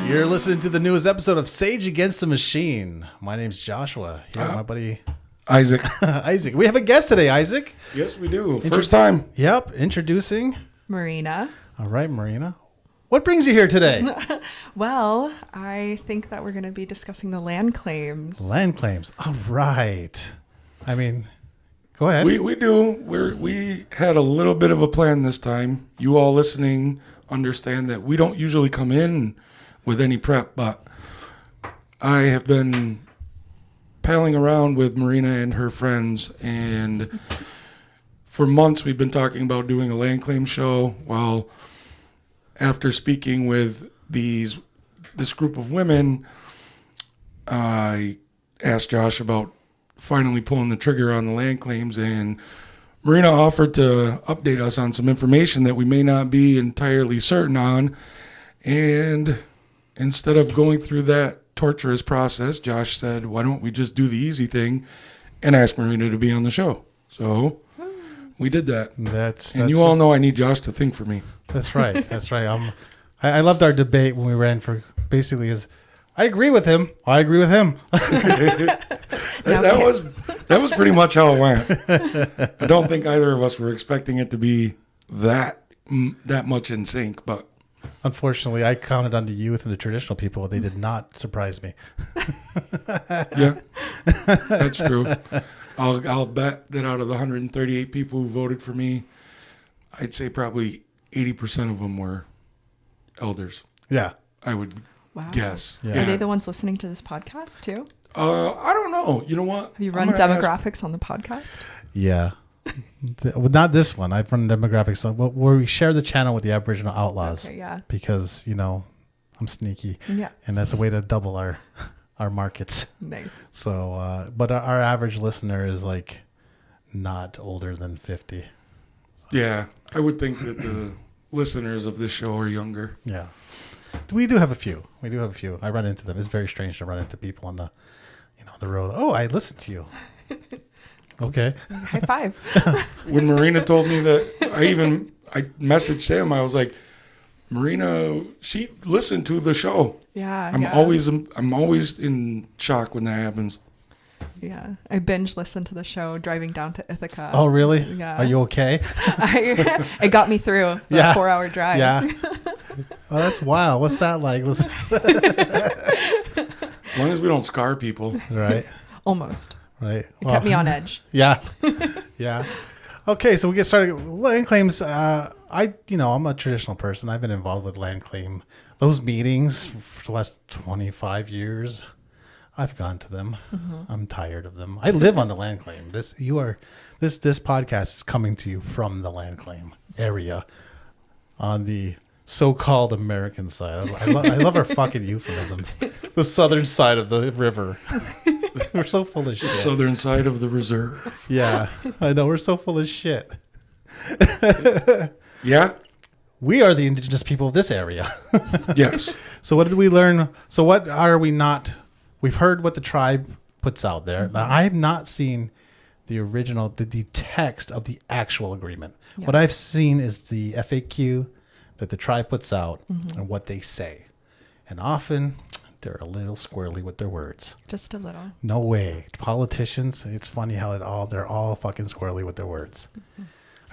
You're listening to the newest episode of Sage Against the Machine. My name's Joshua. Here, my buddy Isaac. Isaac. We have a guest today, Isaac. Yes, we do. First time. Yep. Introducing Marina. All right, Marina. What brings you here today? Well, I think that we're going to be discussing the land claims. Land claims. All right. I mean, go ahead. We do. We had a little bit of a plan this time. You all listening understand that we don't usually come in with any prep, but I have been palling around with Marina and her friends, and for months we've been talking about doing a land claim show. Well, after speaking with this group of women, I asked Josh about finally pulling the trigger on the land claims, and Marina offered to update us on some information that we may not be entirely certain on. And instead of going through that torturous process, Josh said, why don't we just do the easy thing and ask Marina to be on the show? So we did that. That's you all know I need Josh to think for me. That's right. That's right. I loved our debate when we ran for basically is I agree with him. I agree with him. That was pretty much how it went. I don't think either of us were expecting it to be that much in sync, but unfortunately, I counted on the youth and the traditional people. They did not surprise me. Yeah, that's true. I'll bet that out of the 138 people who voted for me, I'd say probably 80% of them were elders. Yeah. I would guess. Yeah. Are they the ones listening to this podcast too? I don't know. You know what? Have you run demographics on the podcast? Yeah. Well, not this one. I've run demographics where we share the channel with the Aboriginal Outlaws. Okay, yeah. Because, I'm sneaky. Yeah. And that's a way to double our markets. Nice. So, but our average listener is like not older than 50. So. Yeah. I would think that the listeners of this show are younger. Yeah. We do have a few. I run into them. It's very strange to run into people on the road. Oh, I listened to you. Okay. High five. When Marina told me that, I messaged Sam. I was like, Marina, she listened to the show. Yeah. I'm always in shock when that happens. Yeah. I binge listened to the show driving down to Ithaca. Oh, really? Yeah. Are you okay? It got me through the 4-hour drive. Yeah. Oh, that's wild. What's that like? Listen. As long as we don't scar people. Right. Almost. Right. It kept me on edge. Yeah. Yeah. Okay, so we get started. Land claims. I'm a traditional person. I've been involved with land claim. Those meetings for the last 25 years, I've gone to them. Mm-hmm. I'm tired of them. I live on the land claim. This podcast is coming to you from the land claim area on the so-called American side. I love our fucking euphemisms. The southern side of the river. We're so full of shit. The southern side of the reserve. Yeah, I know. We're so full of shit. Yeah. We are the indigenous people of this area. Yes. So what did we learn? So what are we not? We've heard what the tribe puts out there. Mm-hmm. Now, I have not seen the original, the text of the actual agreement. Yeah. What I've seen is the FAQ that the tribe puts out and what they say. And often they're a little squirrely with their words. Just a little. No way. Politicians, it's funny how they're all fucking squirrely with their words. Mm-hmm.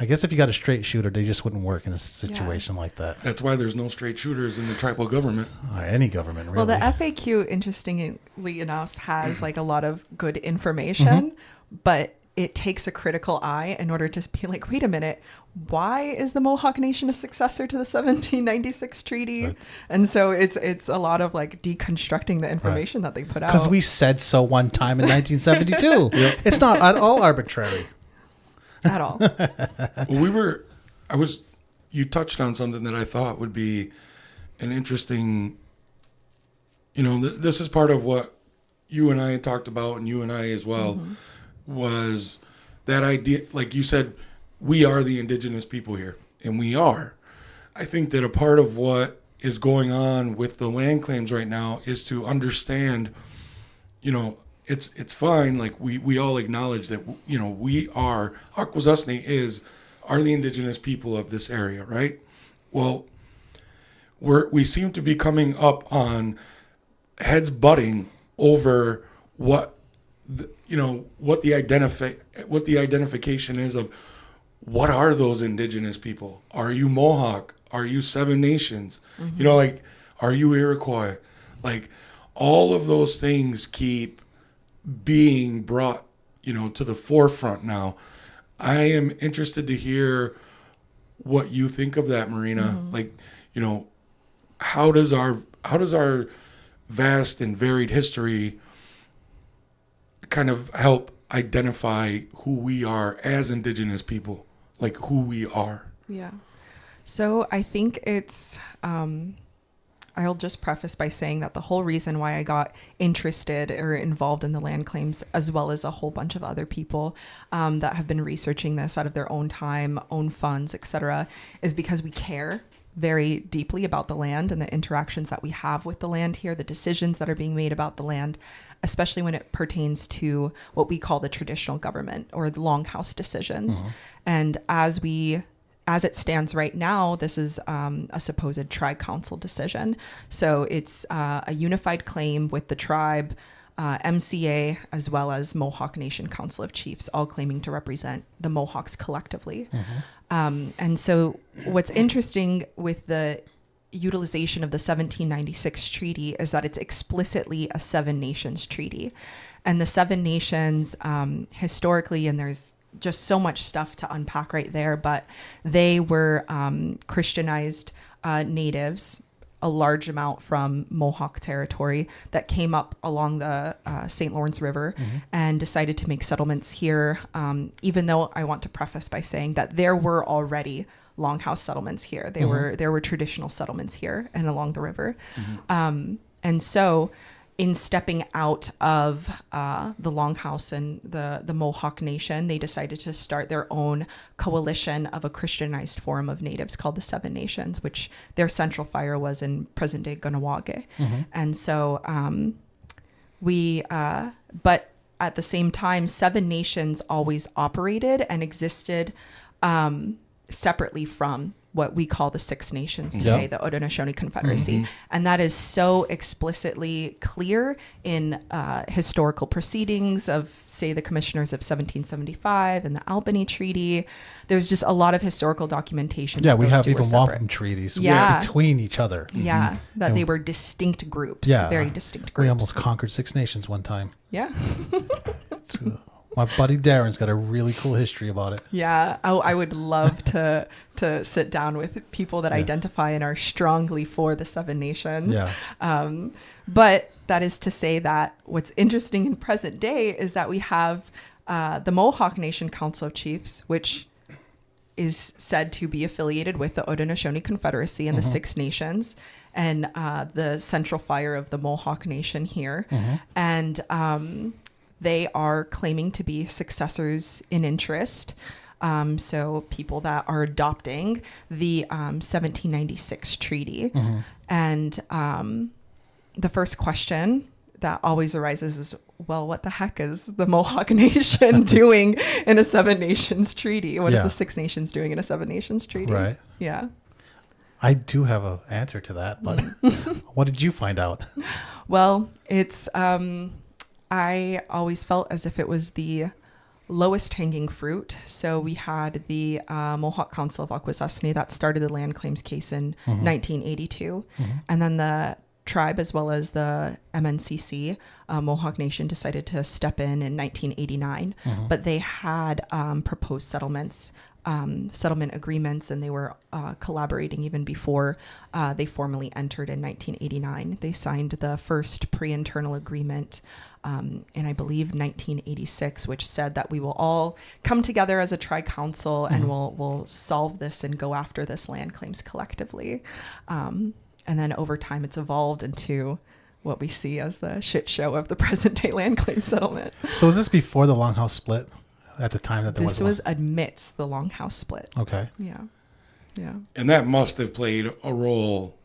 I guess if you got a straight shooter, they just wouldn't work in a situation like that. That's why there's no straight shooters in the tribal government. Or any government, really. Well, the FAQ, interestingly enough, has like a lot of good information, but it takes a critical eye in order to be like, wait a minute, why is the Mohawk Nation a successor to the 1796 treaty? And so it's a lot of like deconstructing the information that they put out. Because we said so one time in 1972. Yep. It's not at all arbitrary. At all. Well, you touched on something that I thought would be an interesting, this is part of what you and I talked about, and you and I as well, was that idea, like you said, we are the indigenous people here, and we are. I think that a part of what is going on with the land claims right now is to understand, it's fine. Like we all acknowledge that, we are, Akwesasne is are the indigenous people of this area, right? Well, we seem to be coming up on heads butting over what what the identification is of what are those indigenous people. Are you Mohawk? Are you Seven Nations? Like, are you Iroquois? Like, all of those things keep being brought to the forefront now. I am interested to hear what you think of that, Marina. Like, how does our vast and varied history kind of help identify who we are as indigenous people, like who we are? Yeah. So I think it's, I'll just preface by saying that the whole reason why I got interested or involved in the land claims, as well as a whole bunch of other people that have been researching this out of their own time, own funds, etc., is because we care very deeply about the land and the interactions that we have with the land here, the decisions that are being made about the land, especially when it pertains to what we call the traditional government or the longhouse decisions. And as it stands right now, this is a supposed tri-council decision. So it's a unified claim with the tribe, MCA, as well as Mohawk Nation Council of Chiefs, all claiming to represent the Mohawks collectively. And so what's interesting with the utilization of the 1796 treaty is that it's explicitly a Seven Nations treaty. And the Seven Nations, historically, and there's just so much stuff to unpack right there, but they were Christianized natives, a large amount from Mohawk territory that came up along the St. Lawrence River and decided to make settlements here, even though I want to preface by saying that there were already longhouse settlements here. There were traditional settlements here and along the river. And so in stepping out of the longhouse and the Mohawk Nation, they decided to start their own coalition of a Christianized form of natives called the Seven Nations, which their central fire was in present-day Onkweonwe. And so but at the same time, Seven Nations always operated and existed separately from what we call the Six Nations today, the Haudenosaunee Confederacy. And that is so explicitly clear in historical proceedings of, say, the commissioners of 1775 and the Albany Treaty. There's just a lot of historical documentation. Yeah, we have even wampum treaties between each other. Yeah, that they were distinct groups, very distinct groups. We almost conquered Six Nations one time. Yeah. My buddy Darren's got a really cool history about it. Yeah. Oh, I would love to sit down with people that identify and are strongly for the Seven Nations. Yeah. But that is to say that what's interesting in present day is that we have the Mohawk Nation Council of Chiefs, which is said to be affiliated with the Haudenosaunee Confederacy and the Six Nations, and the central fire of the Mohawk Nation here. And they are claiming to be successors in interest. So people that are adopting the 1796 treaty. And the first question that always arises is, well, what the heck is the Mohawk Nation doing in a Seven Nations treaty? What is the Six Nations doing in a Seven Nations treaty? Right. Yeah. I do have an answer to that, but what did you find out? Well, it's... I always felt as if it was the lowest hanging fruit. So we had the Mohawk Council of Akwesasne that started the land claims case in 1982. And then the tribe, as well as the MNCC, Mohawk Nation, decided to step in 1989. But they had proposed settlement agreements, and they were collaborating even before they formally entered in 1989. They signed the first pre-internal agreement in, I believe, 1986, which said that we will all come together as a tri-council and we'll solve this and go after this land claims collectively. And then over time, it's evolved into what we see as the shit show of the present-day land claim settlement. So was this before the Longhouse split? At the time that there this was amidst the Longhouse split. Okay. Yeah. And that must have played a role,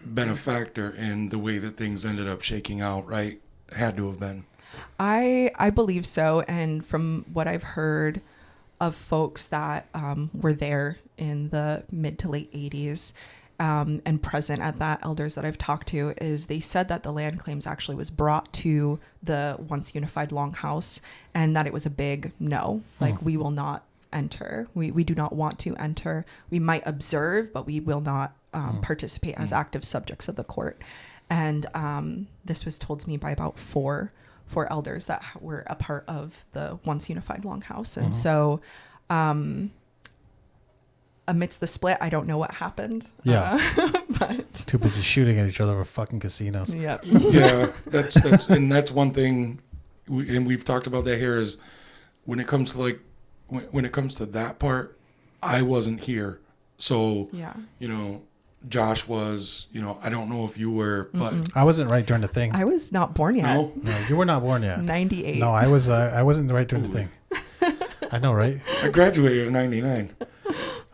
been a factor in the way that things ended up shaking out, right? Had to have been. I believe so. And from what I've heard of folks that were there in the mid to late 80s and present at that, elders that I've talked to, is they said that the land claims actually was brought to the once unified longhouse, and that it was a big no. Like, we will not enter. We do not want to enter. We might observe, but we will not participate as active subjects of the court. And this was told to me by about four elders that were a part of the once unified longhouse. And so amidst the split, I don't know what happened. Yeah. But Too busy shooting at each other over fucking casinos. yeah. Yeah, that's one thing, we've talked about that here, is when it comes to like when it comes to that part, I wasn't here, so Yeah. Josh was, I don't know if you were, but I wasn't right during the thing. I was not born yet. no, No, you were not born yet. 98. No, I was. I wasn't right during the thing. I know, right? I graduated in '99.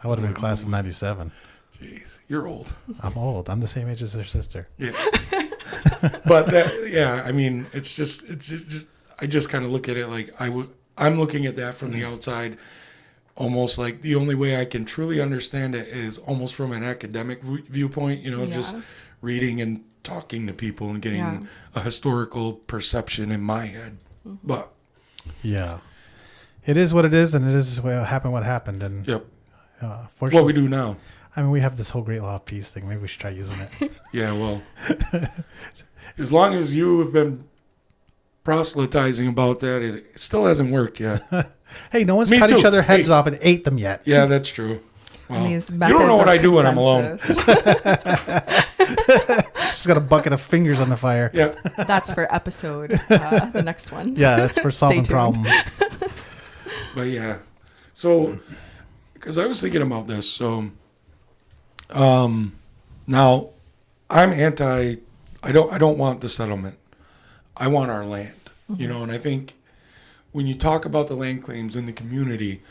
I would have been class of '97. Jeez, you're old. I'm old. I'm the same age as her sister. Yeah, but I mean, it's just I just kind of look at it like I'm looking at that from the outside, almost like the only way I can truly understand it is almost from an academic viewpoint, just reading and talking to people and getting a historical perception in my head. But Yeah, it is what it is, and it is what happened. And yep, fortunately, what we do now. I mean, we have this whole great law of peace thing. Maybe we should try using it. Yeah, well, as long as you have been proselytizing about that, it still hasn't worked yet. Hey, no one's Me cut too. each other heads Hey. off and ate them yet. Yeah, that's true. Well, And these you don't know methods what of I do when I'm alone. consensus. Just got a bucket of fingers on the fire. Yeah, That's for episode, the next one. Yeah, that's for solving tuned. problems. but yeah. So, because I was thinking about this, so now I'm anti. I don't want the settlement. I want our land. And I think when you talk about the land claims in the community,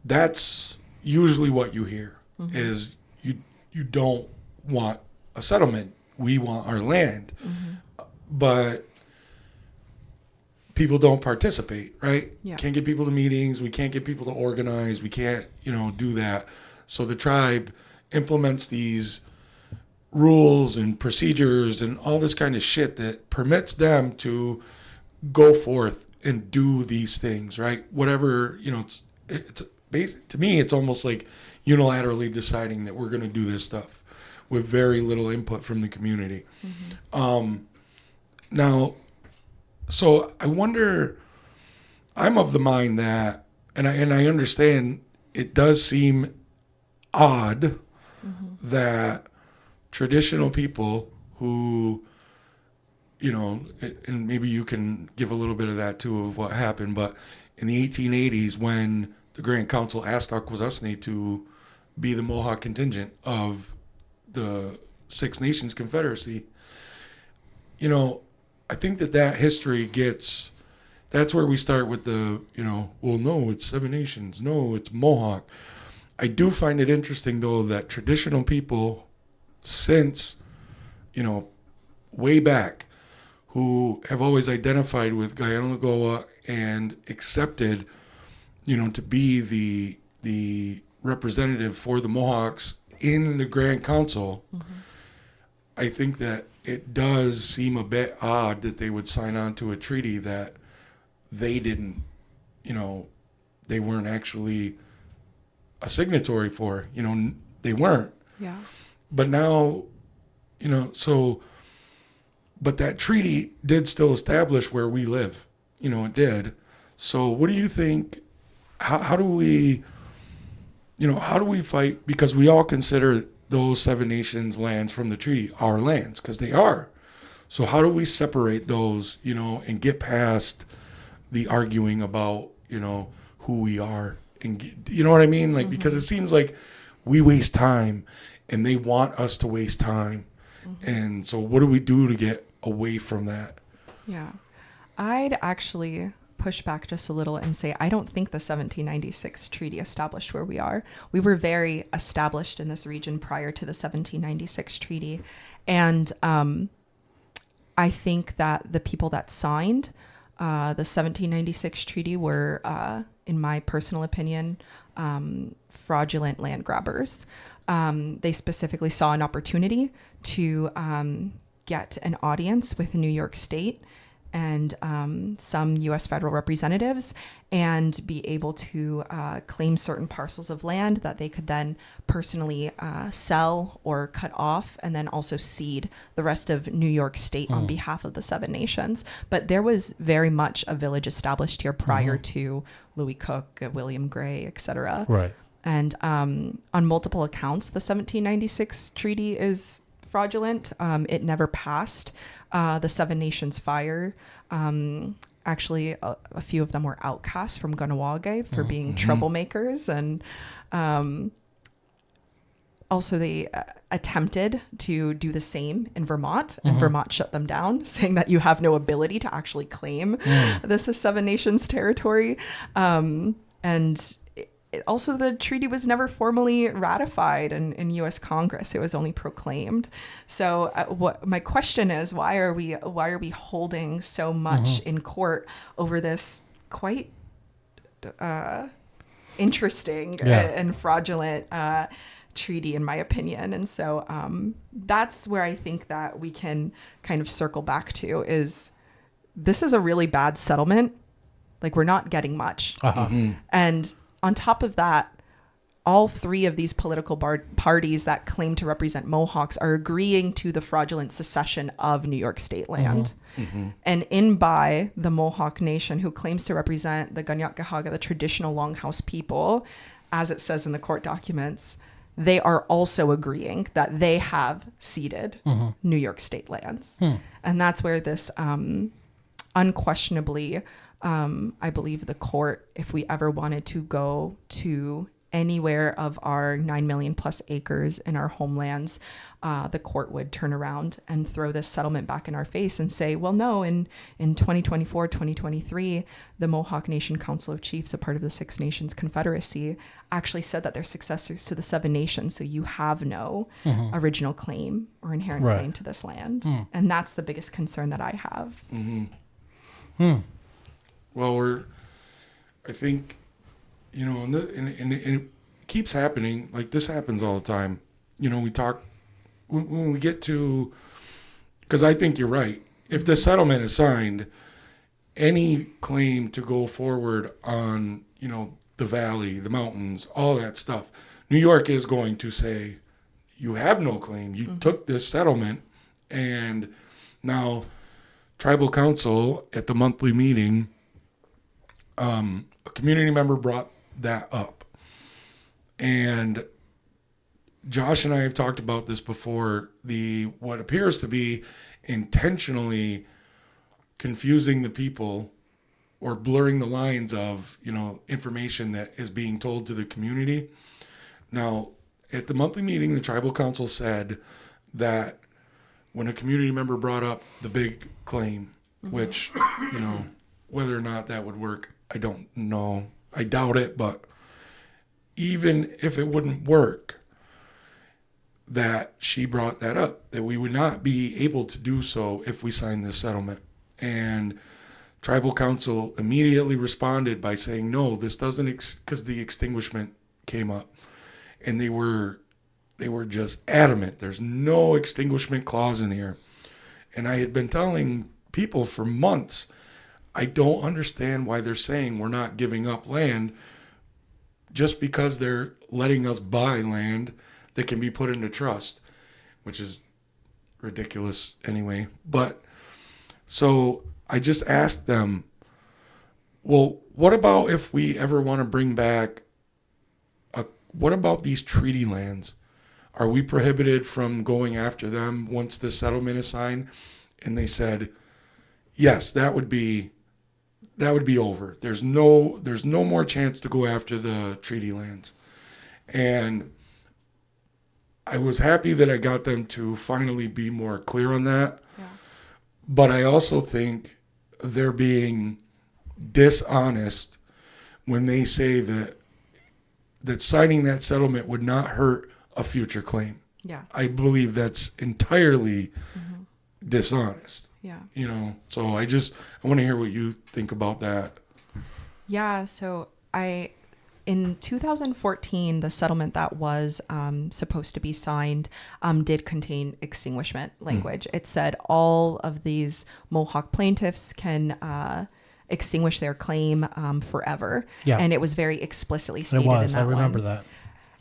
that's usually what you hear is you don't want a settlement. We want our land. But people don't participate, right? Yeah. Can't get people to meetings. We can't get people to organize. We can't, do that. So the tribe implements these rules and procedures and all this kind of shit that permits them to go forth and do these things, right? Whatever, it's to me, it's almost like unilaterally deciding that we're going to do this stuff with very little input from the community. Now, so I wonder, I'm of the mind that, and I understand it does seem odd that traditional people who, and maybe you can give a little bit of that too of what happened, but in the 1880s when the Grand Council asked Akwesasne to be the Mohawk contingent of the Six Nations Confederacy, I think that history that's where we start with the, well, no, it's Seven Nations. No, it's Mohawk. I do find it interesting, though, that traditional people since, way back, who have always identified with Guyana and accepted, to be the representative for the Mohawks in the Grand Council, I think that it does seem a bit odd that they would sign on to a treaty that they didn't, they weren't actually a signatory for, they weren't. Yeah. But now, but that treaty did still establish where we live, it did. So what do you think, how do we fight? Because we all consider those Seven Nations lands from the treaty our lands, because they are. So how do we separate those, and get past the arguing about, who we are, and you know what I mean? Like, because it seems like we waste time and they want us to waste time. And so what do we do to get away from that? Yeah. I'd actually push back just a little and say I don't think the 1796 treaty established where we are. We were very established in this region prior to the 1796 treaty. And I think that the people that signed the 1796 treaty were in my personal opinion, fraudulent land grabbers. They specifically saw an opportunity to get an audience with New York State and some U.S. federal representatives and be able to claim certain parcels of land that they could then personally sell or cut off, and then also cede the rest of New York State on behalf of the Seven Nations. But there was very much a village established here prior to Louis Cook, William Gray, etc. Right. And on multiple accounts, the 1796 treaty is fraudulent. It never passed. The Seven Nations fire. Actually, a few of them were outcasts from Onkweonwe for being troublemakers. And also they attempted to do the same in Vermont, and Vermont shut them down, saying that you have no ability to actually claim this is Seven Nations territory. And also, the treaty was never formally ratified in U.S. Congress. It was only proclaimed. So, what my question is, why are we holding so much in court over this quite interesting and fraudulent treaty, in my opinion? And so, that's where I think that we can kind of circle back to is this is a really bad settlement. Like, we're not getting much, and on top of that, all three of these political parties that claim to represent Mohawks are agreeing to the fraudulent secession of New York State land. And in by the Mohawk Nation, who claims to represent the Kanien'kehá:ka, the traditional Longhouse people, as it says in the court documents, they are also agreeing that they have ceded New York State lands. And that's where this unquestionably, I believe the court, if we ever wanted to go to anywhere of our 9 million plus acres in our homelands, the court would turn around and throw this settlement back in our face and say, well, no, in 2024, 2023, the Mohawk Nation Council of Chiefs, a part of the Six Nations Confederacy, actually said that they're successors to the Seven Nations. So you have no original claim or inherent claim to this land. And that's the biggest concern that I have. Well, I think, and it keeps happening. Like, this happens all the time. We talk, when we get to, because I think you're right. If the settlement is signed, any claim to go forward on, the valley, the mountains, all that stuff, New York is going to say, you have no claim. You took this settlement. And now tribal council at the monthly meeting, a community member brought that up, and Josh and I have talked about this before, what appears to be intentionally confusing the people or blurring the lines of, information that is being told to the community. Now, at the monthly meeting, the tribal council said that when a community member brought up the big claim, which, whether or not that would work, I don't know. I doubt it, but even if it wouldn't work, that she brought that up, that we would not be able to do so if we signed this settlement. And tribal council immediately responded by saying, no, this doesn't, because the extinguishment came up. And they were just adamant. There's no extinguishment clause in here. And I had been telling people for months, I don't understand why they're saying we're not giving up land just because they're letting us buy land that can be put into trust, which is ridiculous anyway. But so I just asked them, well, what about if we ever want to bring back, what about these treaty lands? Are we prohibited from going after them once the settlement is signed? And they said, yes, that would be over. There's no more chance to go after the treaty lands. And I was happy that I got them to finally be more clear on that. Yeah. But I also think they're being dishonest when they say that signing that settlement would not hurt a future claim. Yeah. I believe that's entirely dishonest. Yeah. So I want to hear what you think about that. Yeah. So In 2014, the settlement that was supposed to be signed did contain extinguishment language. It said all of these Mohawk plaintiffs can extinguish their claim forever. Yeah. And it was very explicitly stated It was. in that I remember one. that.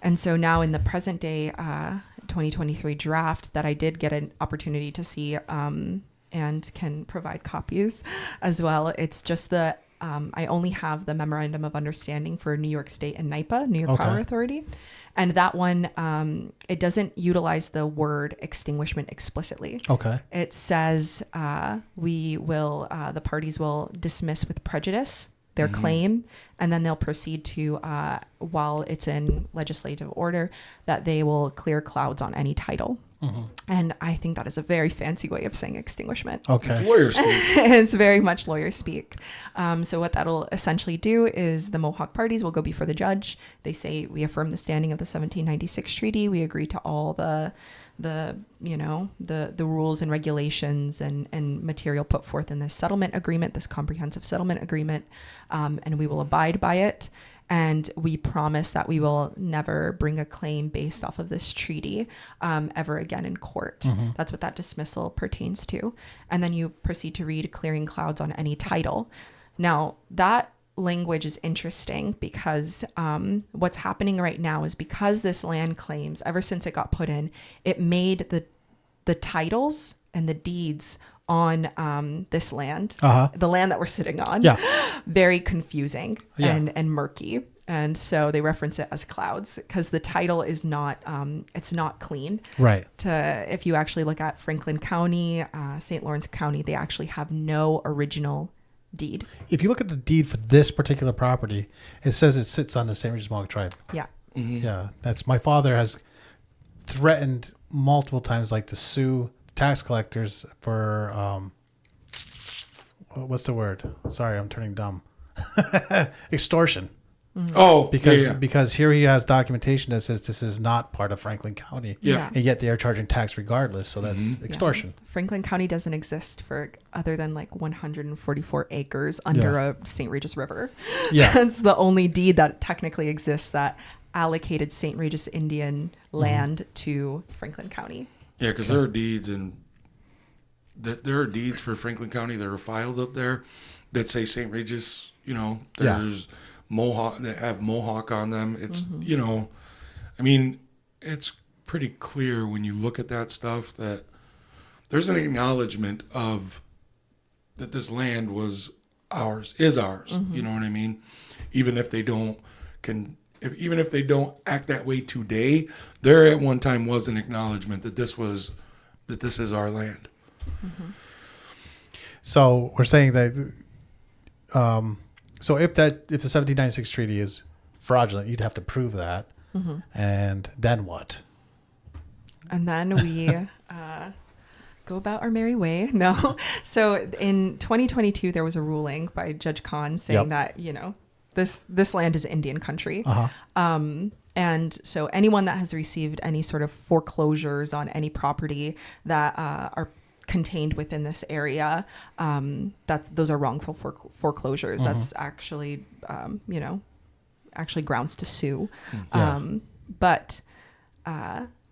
And so now in the present day 2023 draft that I did get an opportunity to see and can provide copies as well, it's just the I only have the Memorandum of Understanding for New York State and NYPA, New York Power Authority. And that one, it doesn't utilize the word extinguishment explicitly. Okay. It says the parties will dismiss with prejudice their claim, and then they'll proceed to, while it's in legislative order, that they will clear clouds on any title. And I think that is a very fancy way of saying extinguishment. Okay. It's lawyer speak. It's very much lawyer speak. So what that'll essentially do is the Mohawk parties will go before the judge. They say, we affirm the standing of the 1796 treaty. We agree to all the rules and regulations and material put forth in this settlement agreement, this comprehensive settlement agreement, and we will abide by it. And we promise that we will never bring a claim based off of this treaty ever again in court. That's what that dismissal pertains to. And then you proceed to read clearing clouds on any title. Now, that language is interesting because what's happening right now is because this land claims, ever since it got put in, it made the titles and the deeds on this land, the land that we're sitting on, very confusing and murky. And so they reference it as clouds because the title is not, it's not clean. Right. If you actually look at Franklin County, St. Lawrence County, they actually have no original deed. If you look at the deed for this particular property, it says it sits on the St. Regis Mohawk tribe. Yeah. Yeah. That's my father has threatened multiple times, like to sue tax collectors for what's the word? Sorry, I'm turning dumb. Extortion. Oh, Because here he has documentation that says this is not part of Franklin County. Yeah. And yet they are charging tax regardless. So that's extortion. Yeah. Franklin County doesn't exist for other than like 144 acres under a St. Regis River. Yeah. That's the only deed that technically exists that allocated St. Regis Indian land to Franklin County. Yeah, because there are deeds there are deeds for Franklin County that are filed up there that say St. Regis. There's Mohawk that have Mohawk on them. It's I mean, it's pretty clear when you look at that stuff that there's an acknowledgement of that this land is ours. You know what I mean? Even if they don't act that way today, there at one time was an acknowledgement that this is our land. So we're saying that so if the 1796 treaty is fraudulent, you'd have to prove that. And then what? And then we go about our merry way. No. So in 2022, there was a ruling by Judge Khan saying that, this land is Indian country. And so anyone that has received any sort of foreclosures on any property that are contained within this area, those are wrongful foreclosures. That's actually, actually grounds to sue. But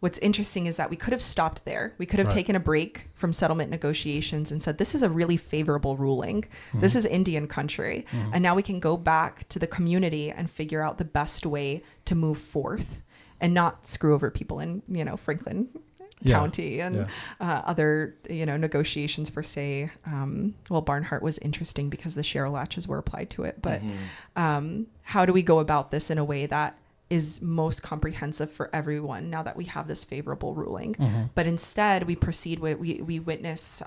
what's interesting is that we could have stopped there. We could have taken a break from settlement negotiations and said, this is a really favorable ruling. This is Indian country. And now we can go back to the community and figure out the best way to move forth and not screw over people in, Franklin County and other, negotiations for, say, Barnhart was interesting because the share latches were applied to it. But how do we go about this in a way that is most comprehensive for everyone now that we have this favorable ruling? But instead, we proceed with, we witness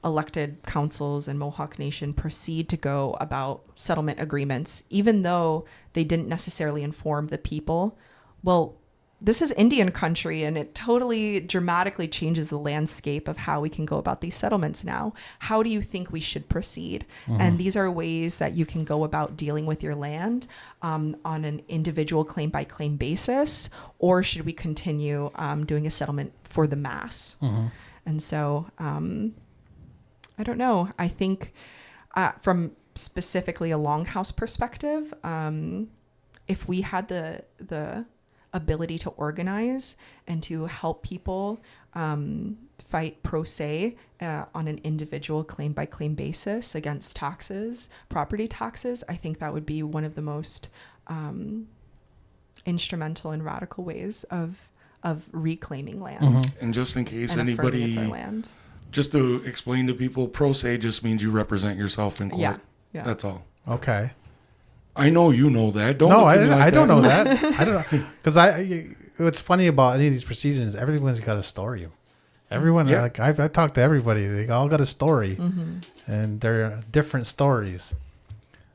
elected councils and Mohawk Nation proceed to go about settlement agreements, even though they didn't necessarily inform the people. Well, this is Indian country, and it totally dramatically changes the landscape of how we can go about these settlements now. How do you think we should proceed? And these are ways that you can go about dealing with your land on an individual claim by claim basis, or should we continue doing a settlement for the mass? And so I don't know. I think from specifically a longhouse perspective, if we had the ability to organize and to help people fight pro se on an individual claim by claim basis against taxes, property taxes, I think that would be one of the most instrumental and radical ways of reclaiming land. And just in case and affirming it's our anybody, land. just to explain to people, pro se just means you represent yourself in court. Yeah. That's all. Okay. I know you know that. Don't No, look at me like I don't that. know that. I don't know. Because what's funny about any of these proceedings, everyone's got a story. Everyone, Yeah. like I've talked to everybody. They all got a story, and they're different stories.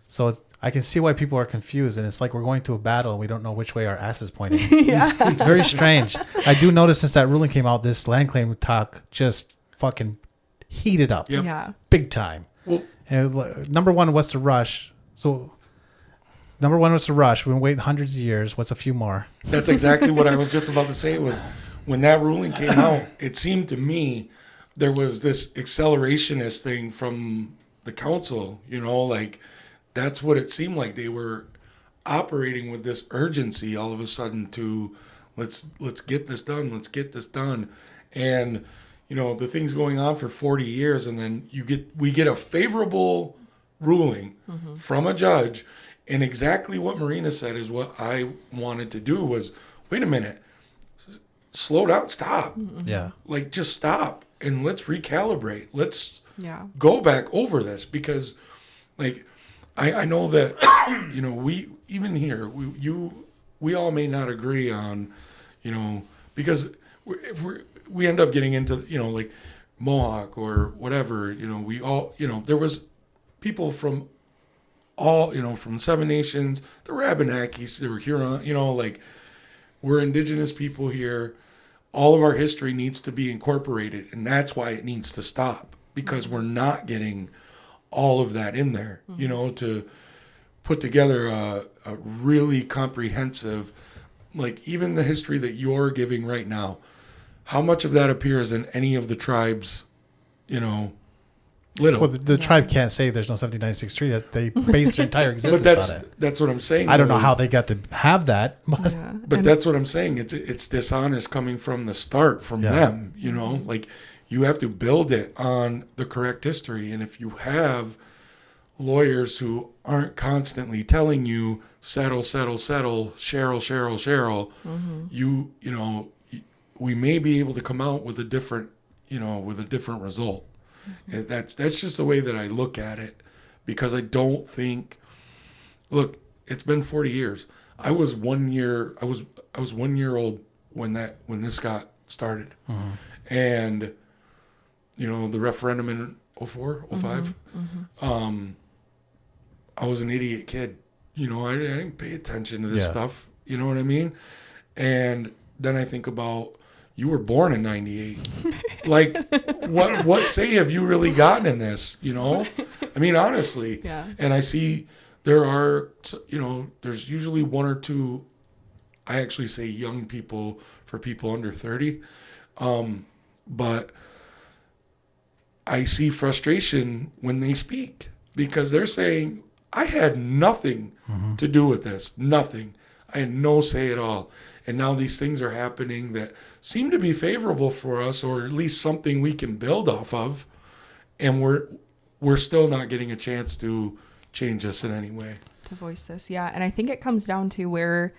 So I can see why people are confused, and it's like we're going to a battle and we don't know which way our ass is pointing. Yeah. It's very strange. I do notice since that ruling came out, this land claim talk just fucking heated up, Yep. Yeah. big time. Well, And number one, what's the rush? So number one, what's the rush? We've been waiting hundreds of years. What's a few more? that's exactly what I was just about to say. Was when that ruling came out, it seemed to me there was this accelerationist thing from the council. You know, like that's what it seemed like. They were operating with this urgency all of a sudden to let's get this done. Let's get this done. And you know, the thing's going on for 40 years, and then we get a favorable ruling from a judge. And exactly what Marina said is what I wanted to do was, wait a minute, slow down, stop. Yeah. Like, just stop and let's recalibrate. Let's Yeah. go back over this because, like, I know that, you know, we, even here, we all may not agree on, you know, because if we end up getting into, you know, like Mohawk or whatever, you know, we all, you know, there was people from all, you know, from Seven Nations, the Abenakis, there were Huron, you know, like we're Indigenous people here. All of our history needs to be incorporated, and that's why it needs to stop because we're not getting all of that in there, you know, to put together a really comprehensive, like even the history that you're giving right now, how much of that appears in any of the tribes, you know, little. Well, the tribe can't say there's no 1796 treaty. They base their entire But existence on it. that's what I'm saying. I don't know though, how is- they got to have that, but Yeah. But And- that's what I'm saying. It's dishonest coming from the start, from Yeah. them. You know, like you have to build it on the correct history. And if you have lawyers who aren't constantly telling you settle, Cheryl, you know, we may be able to come out with a different, you know, with a different result. That's just the way that I look at it, because I don't think. Look, it's been 40 years. I was 1 year. I was 1 year old when this got started, and you know the referendum in 04, 05. I was an idiot kid. You know, I didn't pay attention to this Yeah. stuff. You know what I mean? And then I think about you were born in 98. Like, what say have you really gotten in this? You know? I mean, honestly. Yeah. And I see there are, you know, there's usually one or two, I actually say young people for people under 30. But I see frustration when they speak because they're saying, I had nothing to do with this. Nothing. I had no say at all. And now these things are happening that seem to be favorable for us, or at least something we can build off of. And we're still not getting a chance to change this in any way. To voice this. Yeah. And I think it comes down to where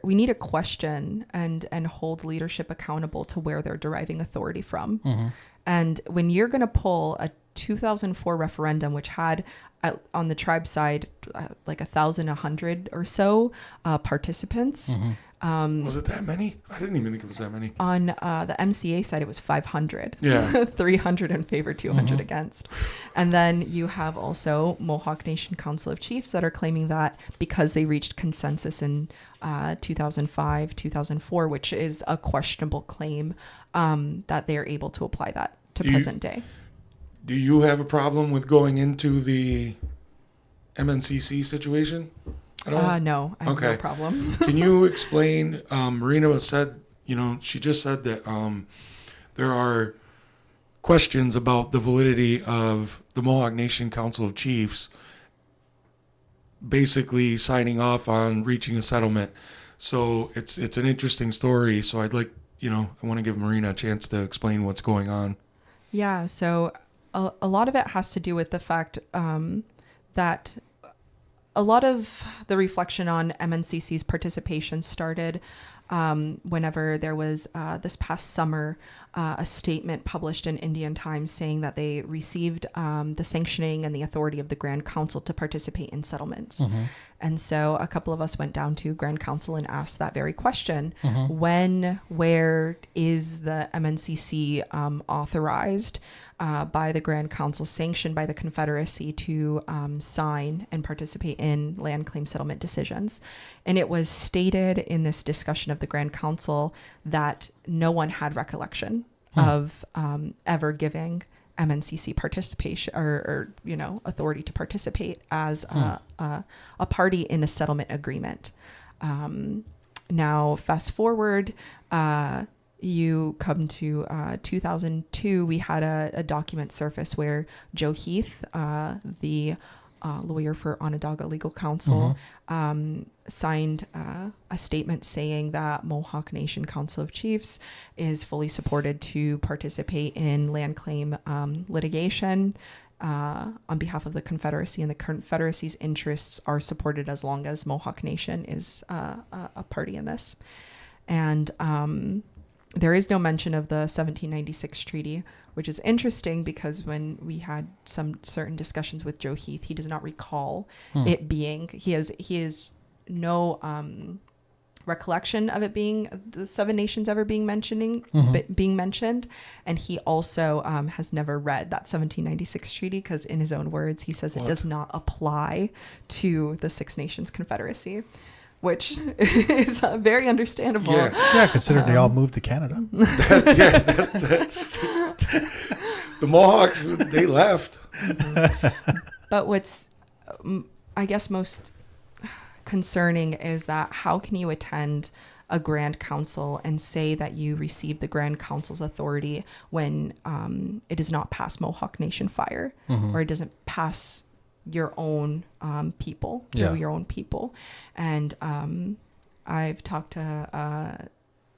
we need to question and hold leadership accountable to where they're deriving authority from. And when you're going to pull a 2004 referendum, which had on the tribe side, like 1,100 or so participants. Was it that many? I didn't even think it was that many. On the MCA side, it was 500. Yeah. 300 in favor, 200 against. And then you have also Mohawk Nation Council of Chiefs that are claiming that because they reached consensus in 2005, 2004, which is a questionable claim, that they are able to apply that to present day. Do you have a problem with going into the MNCC situation at all? No, I have no Okay. problem. Can you explain? Marina said, you know, she just said that there are questions about the validity of the Mohawk Nation Council of Chiefs basically signing off on reaching a settlement. So it's an interesting story. So I'd like, I want to give Marina a chance to explain what's going on. Yeah, so a lot of it has to do with the fact that a lot of the reflection on MNCC's participation started whenever there was this past summer a statement published in Indian Times saying that they received the sanctioning and the authority of the Grand Council to participate in settlements. And so a couple of us went down to Grand Council and asked that very question. When, where is the MNCC authorized by the Grand Council, sanctioned by the Confederacy to sign and participate in land claim settlement decisions? And it was stated in this discussion of the Grand Council that no one had recollection of ever giving MNCC participation or authority to participate as a party in a settlement agreement. Now, fast forward, you come to 2002, we had a document surface where Joe Heath, the lawyer for Onondaga Legal Counsel, signed a statement saying that Mohawk Nation Council of Chiefs is fully supported to participate in land claim litigation on behalf of the Confederacy, and the Confederacy's interests are supported as long as Mohawk Nation is a party in this. And there is no mention of the 1796 treaty, which is interesting because when we had some certain discussions with Joe Heath, he does not recall it being, he has no recollection of it being the Seven Nations ever being mentioned. And he also has never read that 1796 treaty because in his own words, he says it does not apply to the Six Nations Confederacy, which is very understandable. Yeah, considering they all moved to Canada. That's the Mohawks, they left. But what's, I guess, most concerning is that how can you attend a Grand Council and say that you received the Grand Council's authority when it does not pass Mohawk Nation fire, or it doesn't pass your own people, through your own people. And I've talked to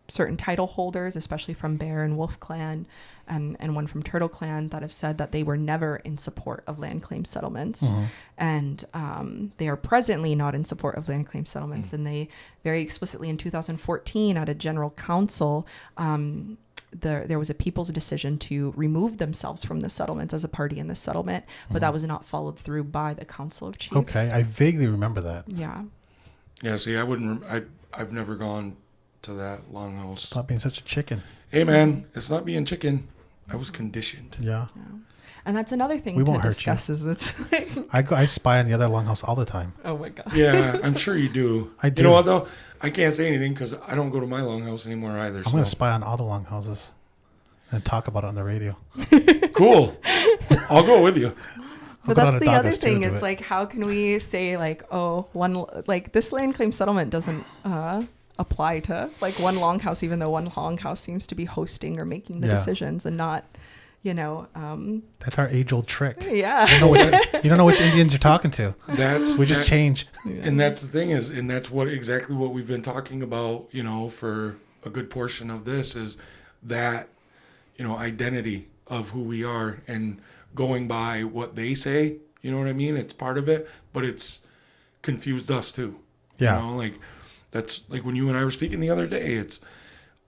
certain title holders, especially from Bear and Wolf Clan and one from Turtle Clan, that have said that they were never in support of land claim settlements. And they are presently not in support of land claim settlements. And they very explicitly in 2014 at a general council, there was a people's decision to remove themselves from the settlements as a party in the settlement, but that was not followed through by the Council of Chiefs. Okay, I vaguely remember that. Yeah. Yeah, see, I've never gone to that longhouse. Stop being such a chicken. Hey, man, it's not being chicken. I was conditioned. Yeah. And that's another thing We to won't hurt discuss you. is it's like, I spy on the other longhouse all the time. oh my God. Yeah, I'm sure you do. I do. You know what, though? I can't say anything because I don't go to my longhouse anymore either. I'm going to spy on all the longhouses and talk about it on the radio. Cool. I'll go with you. But that's the other thing is like, how can we say like, oh, this land claim settlement doesn't apply to like one longhouse, even though one longhouse seems to be hosting or making the decisions and not, that's our age-old trick. Yeah. You don't know which Indians you're talking to. We just change. And that's the thing and that's exactly what we've been talking about, for a good portion of this is that, identity of who we are and going by what they say, you know what I mean? It's part of it, but it's confused us too. Yeah. That's like when you and I were speaking the other day, it's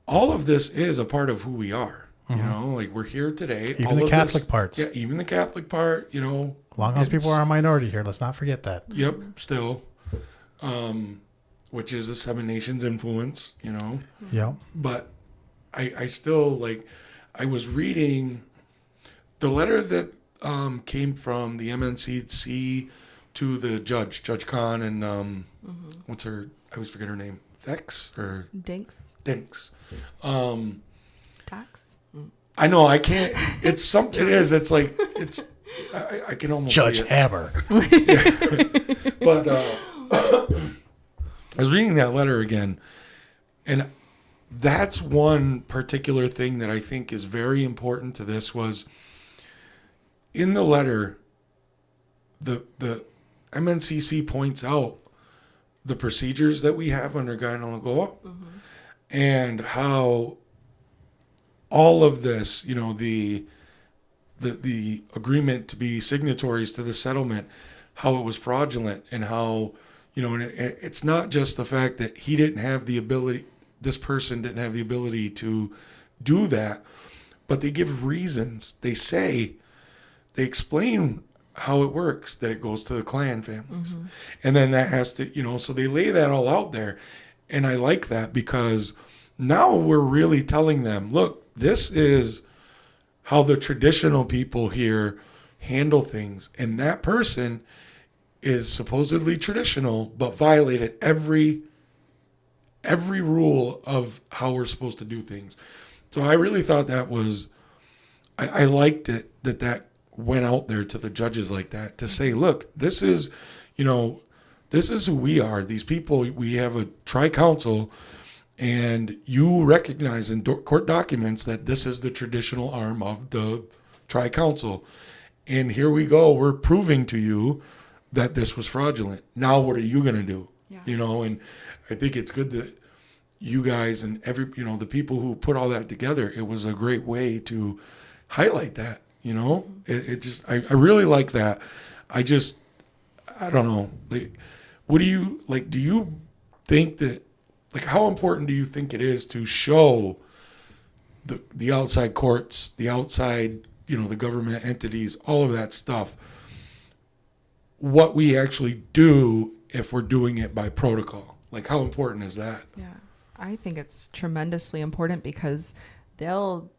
all of this is a part of who we are. We're here today. Even the Catholic parts. Yeah, even the Catholic part, Longhouse people are a minority here. Let's not forget that. Yep, still. Which is a Seven Nations influence, Yep. But I still, I was reading the letter that came from the MNCC to the Judge Khan, and what's her, I always forget her name, Dinks. Tax? I know, I can't, it's something, it is, it's like, it's, I can almost Judge see it. Hammer. But I was reading that letter again, and that's one particular thing that I think is very important to this was in the letter, the MNCC points out the procedures that we have under Gainalagoa and how all of this, you know, the agreement to be signatories to the settlement, how it was fraudulent, and how, you know, and it's not just the fact that he didn't have the ability, this person didn't have the ability to do that, but they give reasons. They explain how it works, that it goes to the clan families. And then that has to, you know, so they lay that all out there. And I like that because now we're really telling them, look, this is how the traditional people here handle things. And that person is supposedly traditional, but violated every rule of how we're supposed to do things. So I really thought that was, I liked it that went out there to the judges like that to say, look, this is, you know, this is who we are. These people, we have a tri-council, and you recognize in court documents that this is the traditional arm of the tri-council. And here we go. We're proving to you that this was fraudulent. Now what are you going to do? Yeah. You know, and I think it's good that you guys and you know, the people who put all that together, it was a great way to highlight that. You know, it just, I really like that. I don't know. Like, what do you, like, do you think that, like, how important do you think it is to show the outside courts, the outside, you know, the government entities, all of that stuff, what we actually do if we're doing it by protocol? Like, how important is that? Yeah, I think it's tremendously important because they'll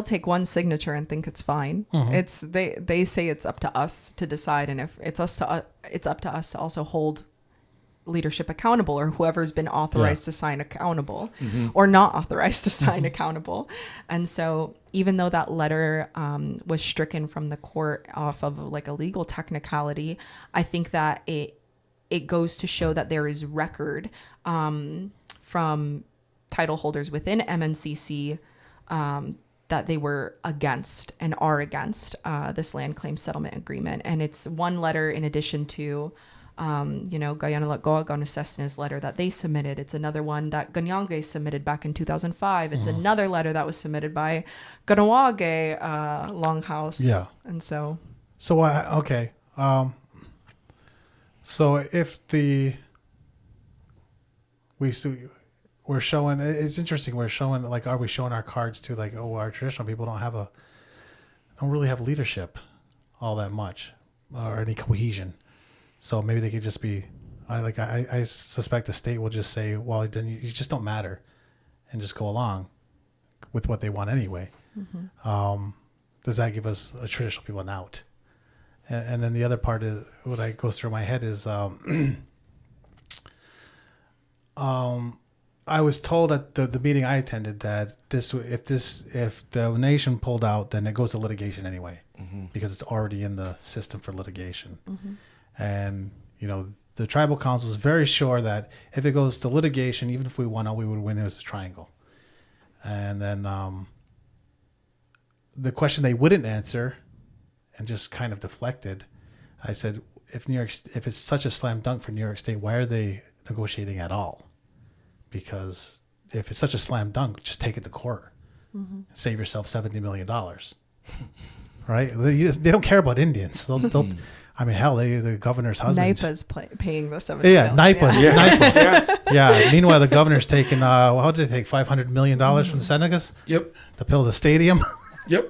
take one signature and think it's fine. It's they say it's up to us to decide, and if it's up to us to also hold leadership accountable, or whoever's been authorized to sign accountable or not authorized to sign accountable. And so even though that letter was stricken from the court off of like a legal technicality, I think that it goes to show that there is record from title holders within MNCC that they were against and are against this land claim settlement agreement. And it's one letter in addition to, you know, Akwesasne's letter that they submitted. It's another one that Onkweonwe submitted back in 2005. It's another letter that was submitted by Onkweonwe Longhouse. Yeah. And so. So, okay. So if we're showing, it's interesting. We're showing, like, are we showing our cards to, like, oh, our traditional people don't really have leadership all that much or any cohesion. So maybe they could just be, I suspect the state will just say, well, then you just don't matter, and just go along with what they want anyway. Does that give us traditional people an out? And then the other part is what goes through my head is, I was told at the meeting I attended that if the nation pulled out, then it goes to litigation anyway, because it's already in the system for litigation. And, you know, the tribal council is very sure that if it goes to litigation, even if we won out, we would win as a triangle. And then the question they wouldn't answer and just kind of deflected, I said, if it's such a slam dunk for New York State, why are they negotiating at all? Because if it's such a slam dunk, just take it to court. Save yourself $70 million. Right? They don't care about Indians. They'll I mean, hell, the governor's husband. NIPA's paying the $70 million. NIPA. Yeah. Meanwhile, the governor's taking, how did they take $500 million from the Senecas? Yep. To build a stadium. Yep.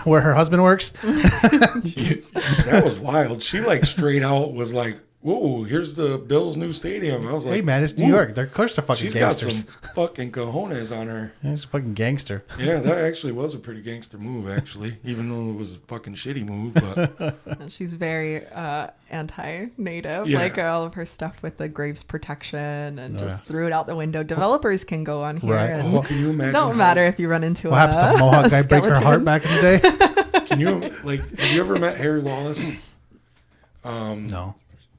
Where her husband works. That was wild. She, like, straight out was like, whoa, here's the Bills' new stadium. I was like, hey, man, it's New York. Of course they're fucking gangsters. She's got some fucking cojones on her. Yeah, she's a fucking gangster. Yeah, that actually was a pretty gangster move, actually, even though it was a fucking shitty move. But she's very anti-native. Yeah. Like all of her stuff with the graves protection and just threw it out the window. Developers can go on here. Right. And can you imagine? Don't matter if you run into what happened? Some Mohawk guy break her heart back in the day? Can you, like, have you ever met Harry Wallace? No.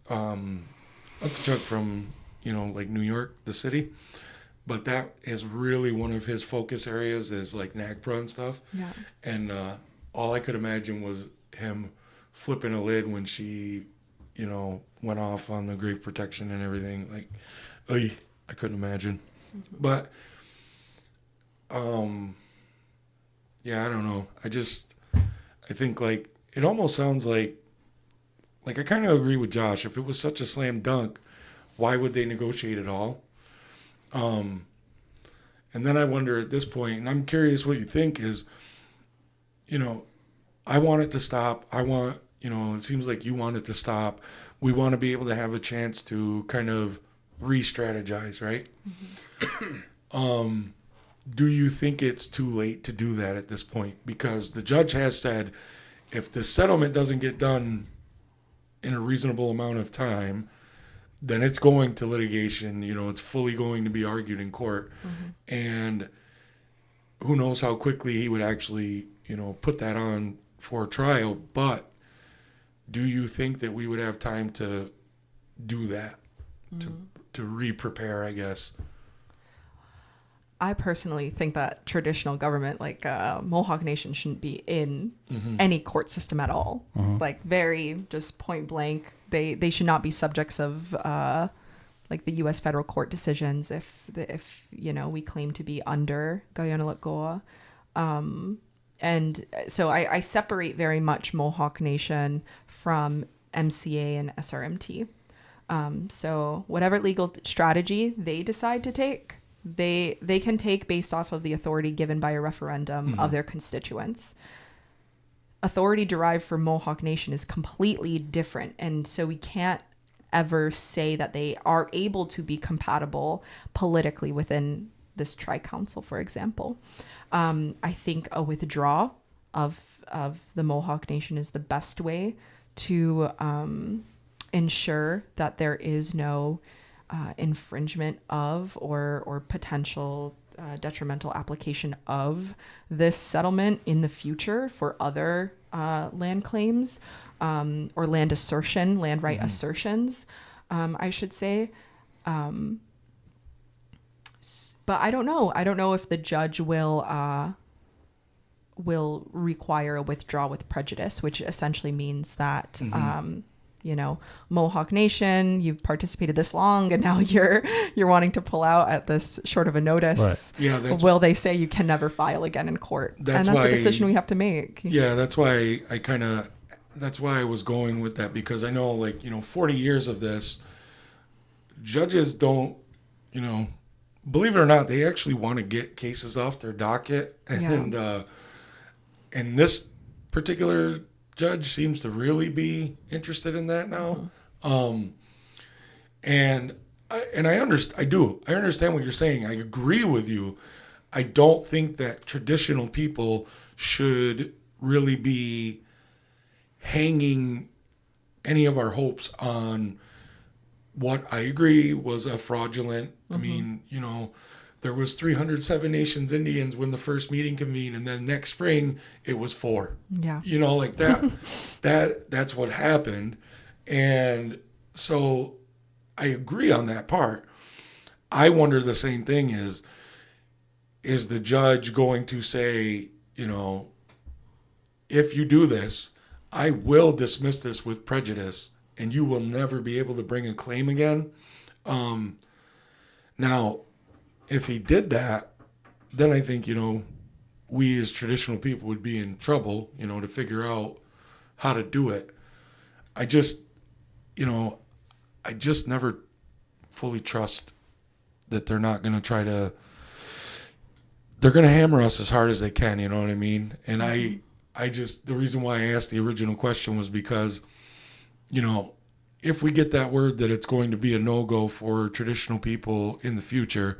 Uncle Chuck from, you know, like New York, the city, but that is really one of his focus areas is like NAGPRA and stuff. Yeah. And all I could imagine was him flipping a lid when she went off on the grave protection and everything. Like, oy, I couldn't imagine. But, yeah, I don't know. I think, like, it almost sounds like I kind of agree with Josh. If it was such a slam dunk, why would they negotiate at all? And then I wonder at this point, and I'm curious what you think is, I want it to stop. I want, it seems like you want it to stop. We want to be able to have a chance to kind of re-strategize, right? Do you think it's too late to do that at this point? Because the judge has said if the settlement doesn't get done in a reasonable amount of time, then it's going to litigation. It's fully going to be argued in court. And who knows how quickly he would actually, put that on for trial. But do you think that we would have time to do that, to re-prepare, I guess? I personally think that traditional government, like Mohawk Nation, shouldn't be in any court system at all. Like, very just point blank, they should not be subjects of like the U.S. federal court decisions if we claim to be under Guyana and so I separate very much Mohawk Nation from MCA and SRMT. So whatever legal strategy they decide to take, they can take based off of the authority given by a referendum of their constituents. Authority derived from Mohawk Nation is completely different, and so we can't ever say that they are able to be compatible politically within this tri-council, for example. I think a withdrawal of the Mohawk Nation is the best way to ensure that there is no infringement of or potential detrimental application of this settlement in the future for other land claims or land right assertions, I should say. But I don't know. I don't know if the judge will require a withdrawal with prejudice, which essentially means that Mohawk Nation, you've participated this long, and now you're wanting to pull out at this short of a notice. Right. Yeah. Will they say you can never file again in court? That's a decision we have to make. Yeah, that's why that's why I was going with that, because I know 40 years of this, judges don't, believe it or not, they actually want to get cases off their docket. And this particular judge seems to really be interested in that now. And I understand what you're saying. I agree with you. I don't think that traditional people should really be hanging any of our hopes on what I agree was a fraudulent. I mean, there was 307 Nations Indians when the first meeting convened, and then next spring it was 4. Yeah. Like that. That's what happened, and so I agree on that part. I wonder the same thing is the judge going to say, if you do this, I will dismiss this with prejudice, and you will never be able to bring a claim again. Now, if he did that, then I think, we as traditional people would be in trouble, to figure out how to do it. I just never fully trust that they're not going to they're going to hammer us as hard as they can, you know what I mean? And the reason why I asked the original question was because, if we get that word that it's going to be a no-go for traditional people in the future,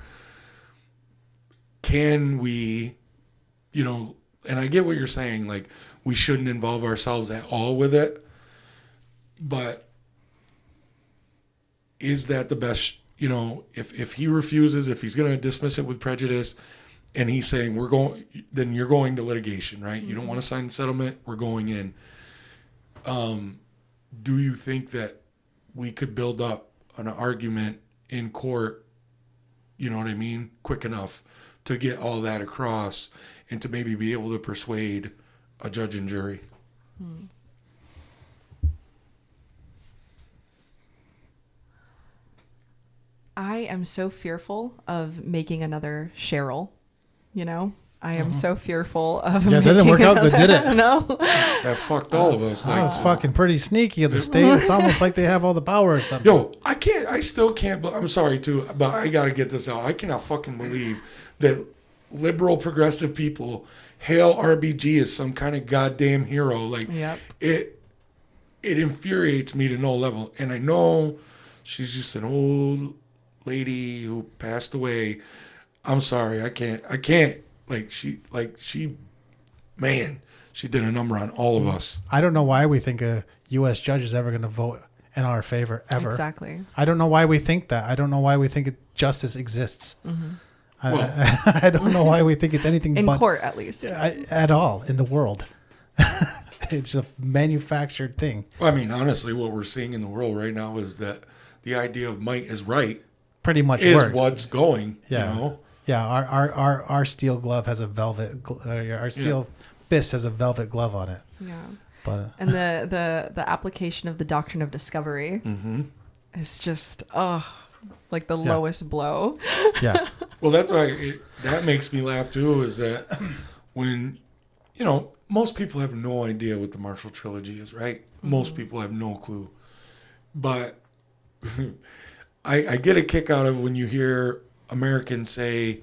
can we, and I get what you're saying, like, we shouldn't involve ourselves at all with it, but is that the best, if he refuses, if he's going to dismiss it with prejudice, and he's saying then you're going to litigation, right? You don't want to sign the settlement, we're going in. Do you think that we could build up an argument in court, you know what I mean, quick enough to get all that across and to maybe be able to persuade a judge and jury? I am so fearful of making another Cheryl, you know? I am so fearful of Yeah, that making didn't work out good, did it? No. That fucked all of us. That was fucking pretty sneaky of the state. It's almost like they have all the power or something. Yo, I still can't, but I'm sorry too, but I got to get this out. I cannot fucking believe that liberal progressive people hail RBG as some kind of goddamn hero. Like, Yep. it infuriates me to no level. And I know she's just an old lady who passed away. I'm sorry. I can't. She did a number on all of us. I don't know why we think a U.S. judge is ever going to vote in our favor, ever. Exactly. I don't know why we think that. I don't know why we think justice exists. I don't know why we think it's anything In but court, at least. at all in the world. It's a manufactured thing. I mean, honestly, what we're seeing in the world right now is that the idea of might is right Pretty much is works. what's going. Yeah. You know? Yeah, our steel glove has a velvet. Our steel fist has a velvet glove on it. Yeah. But And the application of the doctrine of discovery is just like the lowest blow. yeah, Well, that's why that makes me laugh too. Is that when most people have no idea what the Marshall Trilogy is, right? Most people have no clue, but I get a kick out of when you hear Americans say,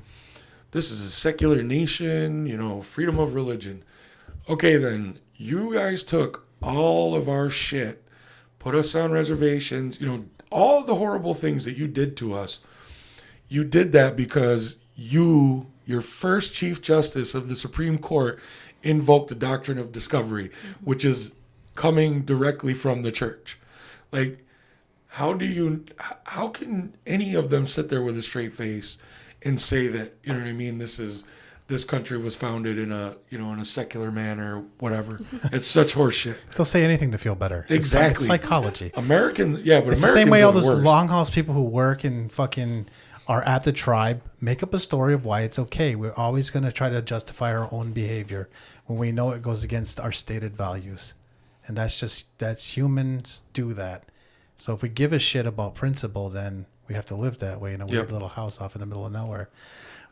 "This is a secular nation," freedom of religion. Okay, then you guys took all of our shit, put us on reservations, all the horrible things that you did to us. You did that because your first Chief Justice of the Supreme Court, invoked the doctrine of discovery, which is coming directly from the church. Like, how can any of them sit there with a straight face and say that, you know what I mean, this country was founded in a secular manner, whatever. It's such horseshit. they'll say anything to feel better. Exactly. It's psychology. But It's Americans the same way all are the those worst. longhouse people who work and fucking are at the tribe make up a story of why it's okay. We're always going to try to justify our own behavior when we know it goes against our stated values. And that's humans do that. So if we give a shit about principle, then we have to live that way in a weird little house off in the middle of nowhere.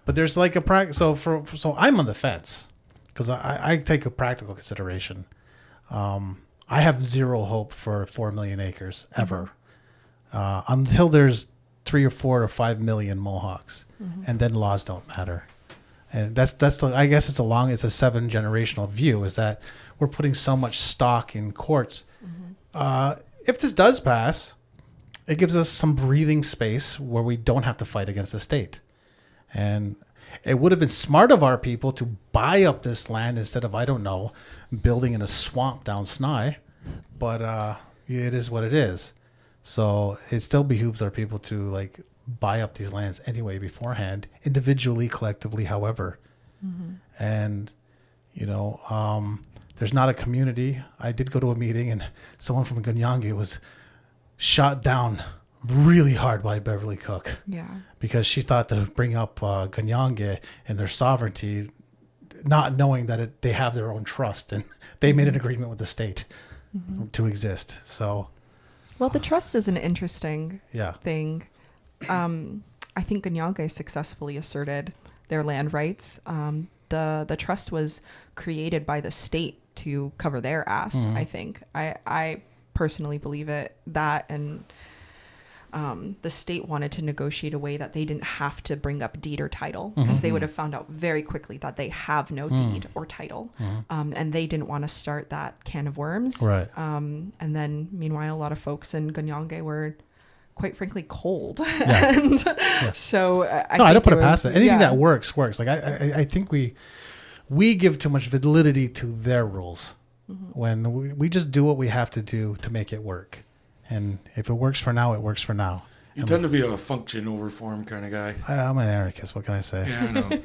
But there's like a practice. So I'm on the fence because I take a practical consideration. I have zero hope for 4 million acres ever until there's 3 or 4 or 5 million Mohawks, and then laws don't matter. And I guess it's a 7-generational view, is that we're putting so much stock in courts. If this does pass, it gives us some breathing space where we don't have to fight against the state. And it would have been smart of our people to buy up this land instead of, I don't know, building in a swamp down Snai. But it is what it is. So it still behooves our people to buy up these lands anyway beforehand, individually, collectively, however. And, there's not a community. I did go to a meeting and someone from Onkweonwe was shot down really hard by Beverly Cook. Yeah. Because she thought to bring up Onkweonwe and their sovereignty, not knowing that they have their own trust, and they made an agreement with the state to exist. So, Well, the trust is an interesting yeah, thing. I think Onkweonwe successfully asserted their land rights. The trust was created by the state to cover their ass. I think I personally believe that and the state wanted to negotiate a way that they didn't have to bring up deed or title, because they would have found out very quickly that they have no deed or title. And they didn't want to start that can of worms. right. And then meanwhile, a lot of folks in Onkweonwe were quite frankly cold. Yeah. And so I don't put it past it. Anything yeah. that works. Like I think we give too much validity to their rules when we just do what we have to do to make it work. And if it works for now, it works for now. You tend to be a function over form kind of guy. I'm an anarchist. What can I say? Yeah, I know.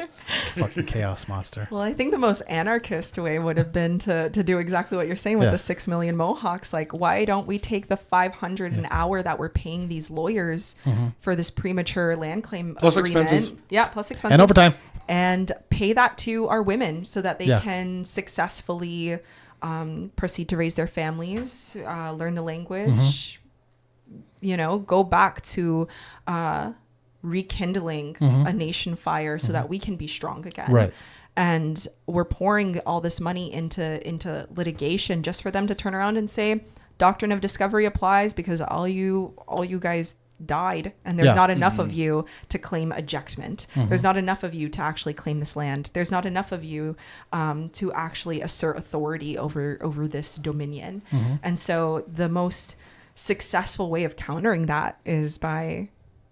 Fucking chaos monster. Well, I think the most anarchist way would have been to do exactly what you're saying with Yeah. the 6 million Mohawks. Like, why don't we take the $500 an hour that we're paying these lawyers for this premature land claim Plus agreement? expenses. Yeah, plus expenses. And overtime. And pay that to our women so that they Yeah. can successfully proceed to raise their families, learn the language, go back to rekindling a nation fire so that we can be strong again. Right. And we're pouring all this money into litigation just for them to turn around and say doctrine of discovery applies because all you guys died, and there's not enough of you to claim ejectment. There's not enough of you to actually claim this land. There's not enough of you to actually assert authority over this dominion. And so the most successful way of countering that is by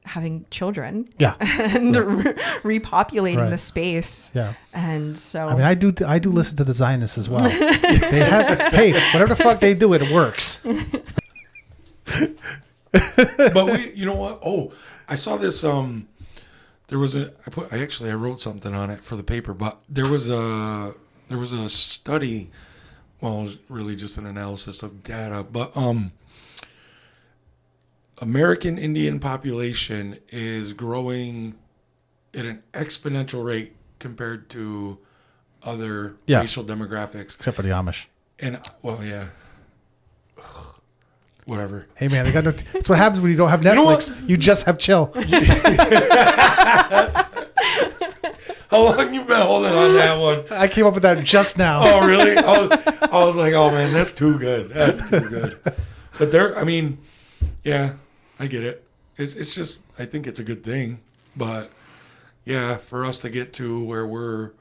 having children and repopulating the space. And so I mean, I do listen to the Zionists as well. They have, hey, whatever the fuck they do, it works. But you know what? Oh, I saw this. There was I wrote something on it for the paper, but there was a study. Well, it was really just an analysis of data, but American Indian population is growing at an exponential rate compared to other racial demographics, except for the Amish. And whatever. Hey man, that's what happens when you don't have Netflix. You just have chill. How long you been holding on that one? I came up with that just now. Oh really? I was like, oh man, that's too good. That's too good. But I get it. It's just, I think it's a good thing. But yeah, for us to get to where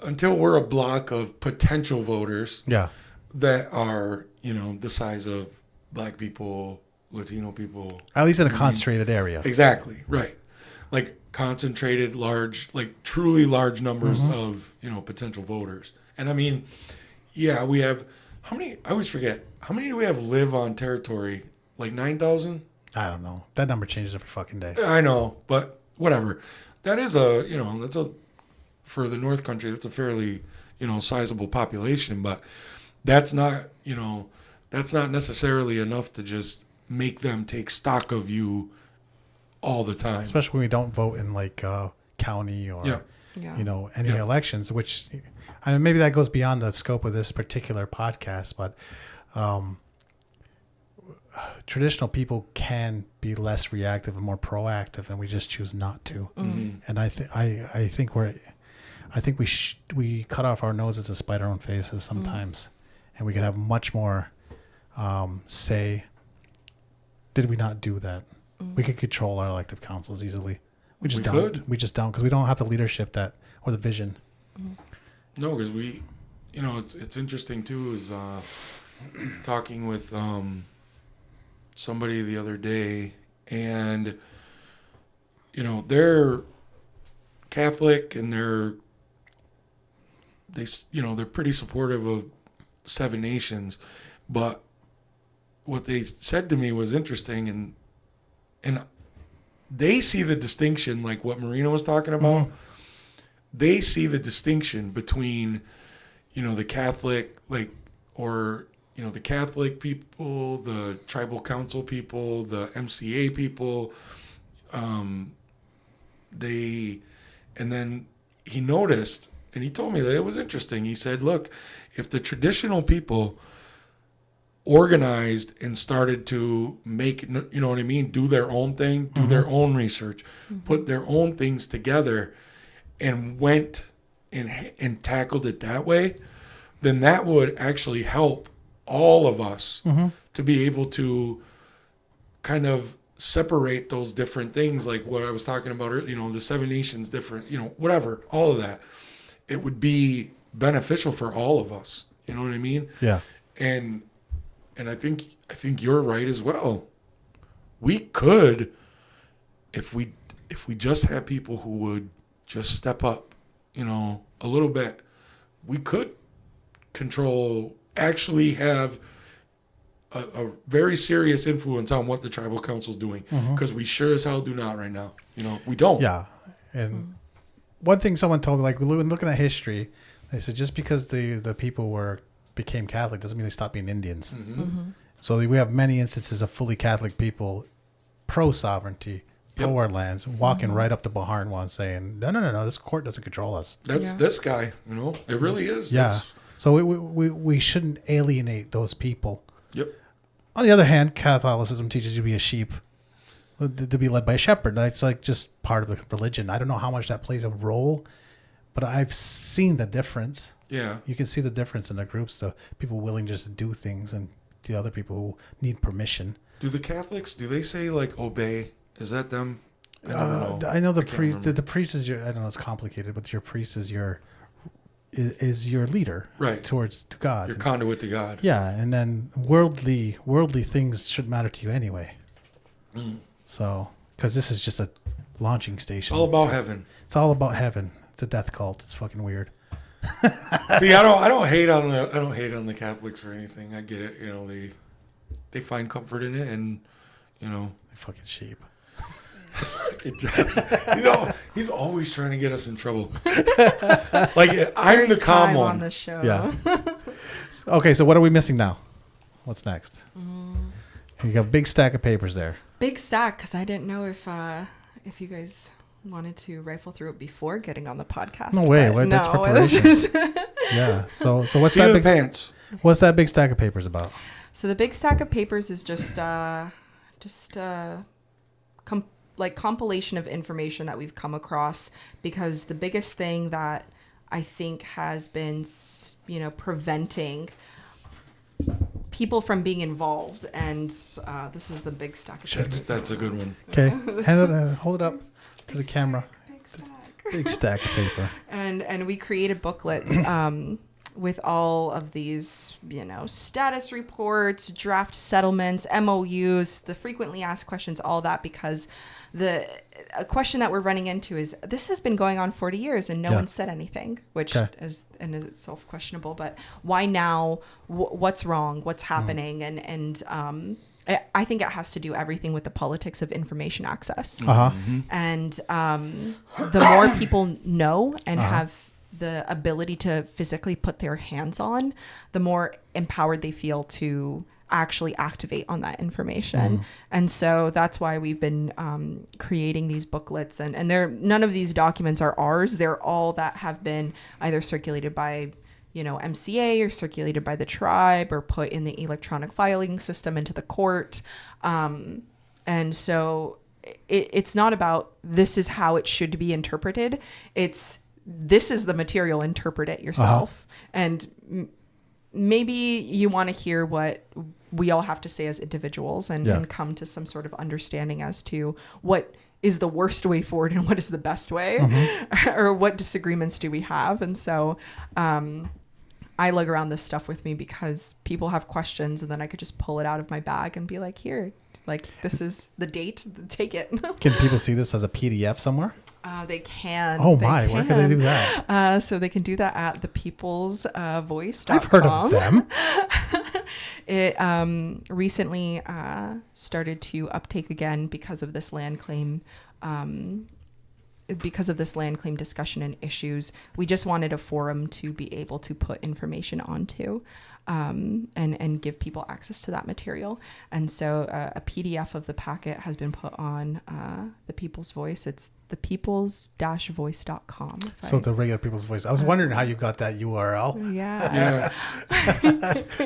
until we're a block of potential voters that are, the size of Black people, Latino people. At least in a concentrated area. Exactly, right. Like concentrated, large, like truly large numbers of, potential voters. And I mean, we have, how many, I always forget, how many do we have live on territory? Like 9,000? I don't know. That number changes every fucking day. I know, but whatever. That is for the North Country, that's a fairly, sizable population, but that's not necessarily enough to just make them take stock of you all the time. Especially when we don't vote in like county or, any elections, which, I mean, maybe that goes beyond the scope of this particular podcast, but traditional people can be less reactive and more proactive, and we just choose not to. And I think we cut off our noses to spite our own faces sometimes, and we could have much more say. Did we not do that? We could control our elective councils easily. We just don't because we don't have the leadership or the vision. No, because it's interesting too. Is talking with somebody the other day, and they're Catholic, and they're pretty supportive of Seven Nations, but what they said to me was interesting, and they see the distinction, like what Marina was talking about. They see the distinction between the Catholic, the Catholic people, the tribal council people, the MCA people, and then he noticed, and he told me that it was interesting. He said, look, if the traditional people organized and started to make, do their own thing, do their own research, put their own things together, and went and tackled it that way, then that would actually help all of us to be able to kind of separate those different things, like what I was talking about earlier, the Seven Nations, different, whatever, all of that. It would be beneficial for all of us. You know what I mean? Yeah. And I think you're right as well. We could, if we just had people who would just step up, a little bit, we could actually have a very serious influence on what the tribal council's doing, because we sure as hell do not right now. We don't. Yeah. And one thing someone told me, like looking at history, they said just because the people became Catholic doesn't mean they stopped being Indians. So we have many instances of fully Catholic people pro-sovereignty, pro our lands, walking right up to Baharnwa and saying, no, this court doesn't control us. That's this guy, it really is. Yeah. So we shouldn't alienate those people. Yep. On the other hand, Catholicism teaches you to be a sheep. to be led by a shepherd. That's like just part of the religion. I don't know how much that plays a role, but I've seen the difference. Yeah. You can see the difference in the groups. The people willing just to do things, and the other people who need permission. Do the Catholics, do they say like obey? Is that them? I don't know. I know the I can't priest. remember. The priest is your. I don't know. It's complicated, but your priest is your leader, Right. to God. Your conduit to God. Yeah, and then worldly things shouldn't matter to you anyway. So, because this is just a launching station. It's all about heaven. It's all about heaven. It's a death cult. It's fucking weird. See, I don't hate on the Catholics or anything. I get it. You know, they find comfort in it, and you know, They fucking sheep. he's always trying to get us in trouble. Like I'm the First calm time on one. the show. Yeah. Okay, so what are we missing now? What's next? You got a big stack of papers there. Big stack, because I didn't know if you guys wanted to rifle through it before getting on the podcast. No way. but That's no, preparation. this is- Yeah. So what's Seat that of the big pants. what's that big stack of papers about? So the big stack of papers is just compilation of information that we've come across, because the biggest thing that I think has been, preventing people from being involved, and this is the big stack of papers. That's a good one. Okay. Hold it up to the camera. Big stack of paper. And we created booklets with all of these, status reports, draft settlements, MOUs, the frequently asked questions, all that, because a question that we're running into is, this has been going on 40 years and no one said anything, which is in itself questionable. But why now? What's wrong? What's happening? And I think it has to do everything with the politics of information access. And the more people know and have the ability to physically put their hands on, the more empowered they feel to actually activate on that information. And so that's why we've been creating these booklets, and none of these documents are ours. They're all that have been either circulated by MCA or circulated by the tribe, or put in the electronic filing system into the court. And so it's not about this is how it should be interpreted. It's this is the material, interpret it yourself. And maybe you want to hear what we all have to say as individuals, and come to some sort of understanding as to what is the worst way forward and what is the best way, or what disagreements do we have. And so I lug around this stuff with me because people have questions, and then I could just pull it out of my bag and be like, here, like, this is the date, take it. Can people see this as a PDF somewhere? They can. Oh my, where can they do that? So they can do that at thepeoplesvoice.com. I've heard of them. It recently started to uptake again because of this land claim. Because of this land claim discussion and issues, we just wanted a forum to be able to put information onto, and give people access to that material. And so a PDF of the packet has been put on the People's Voice. It's thepeoples-voice.com. So the regular People's Voice. I was wondering how you got that URL. Yeah.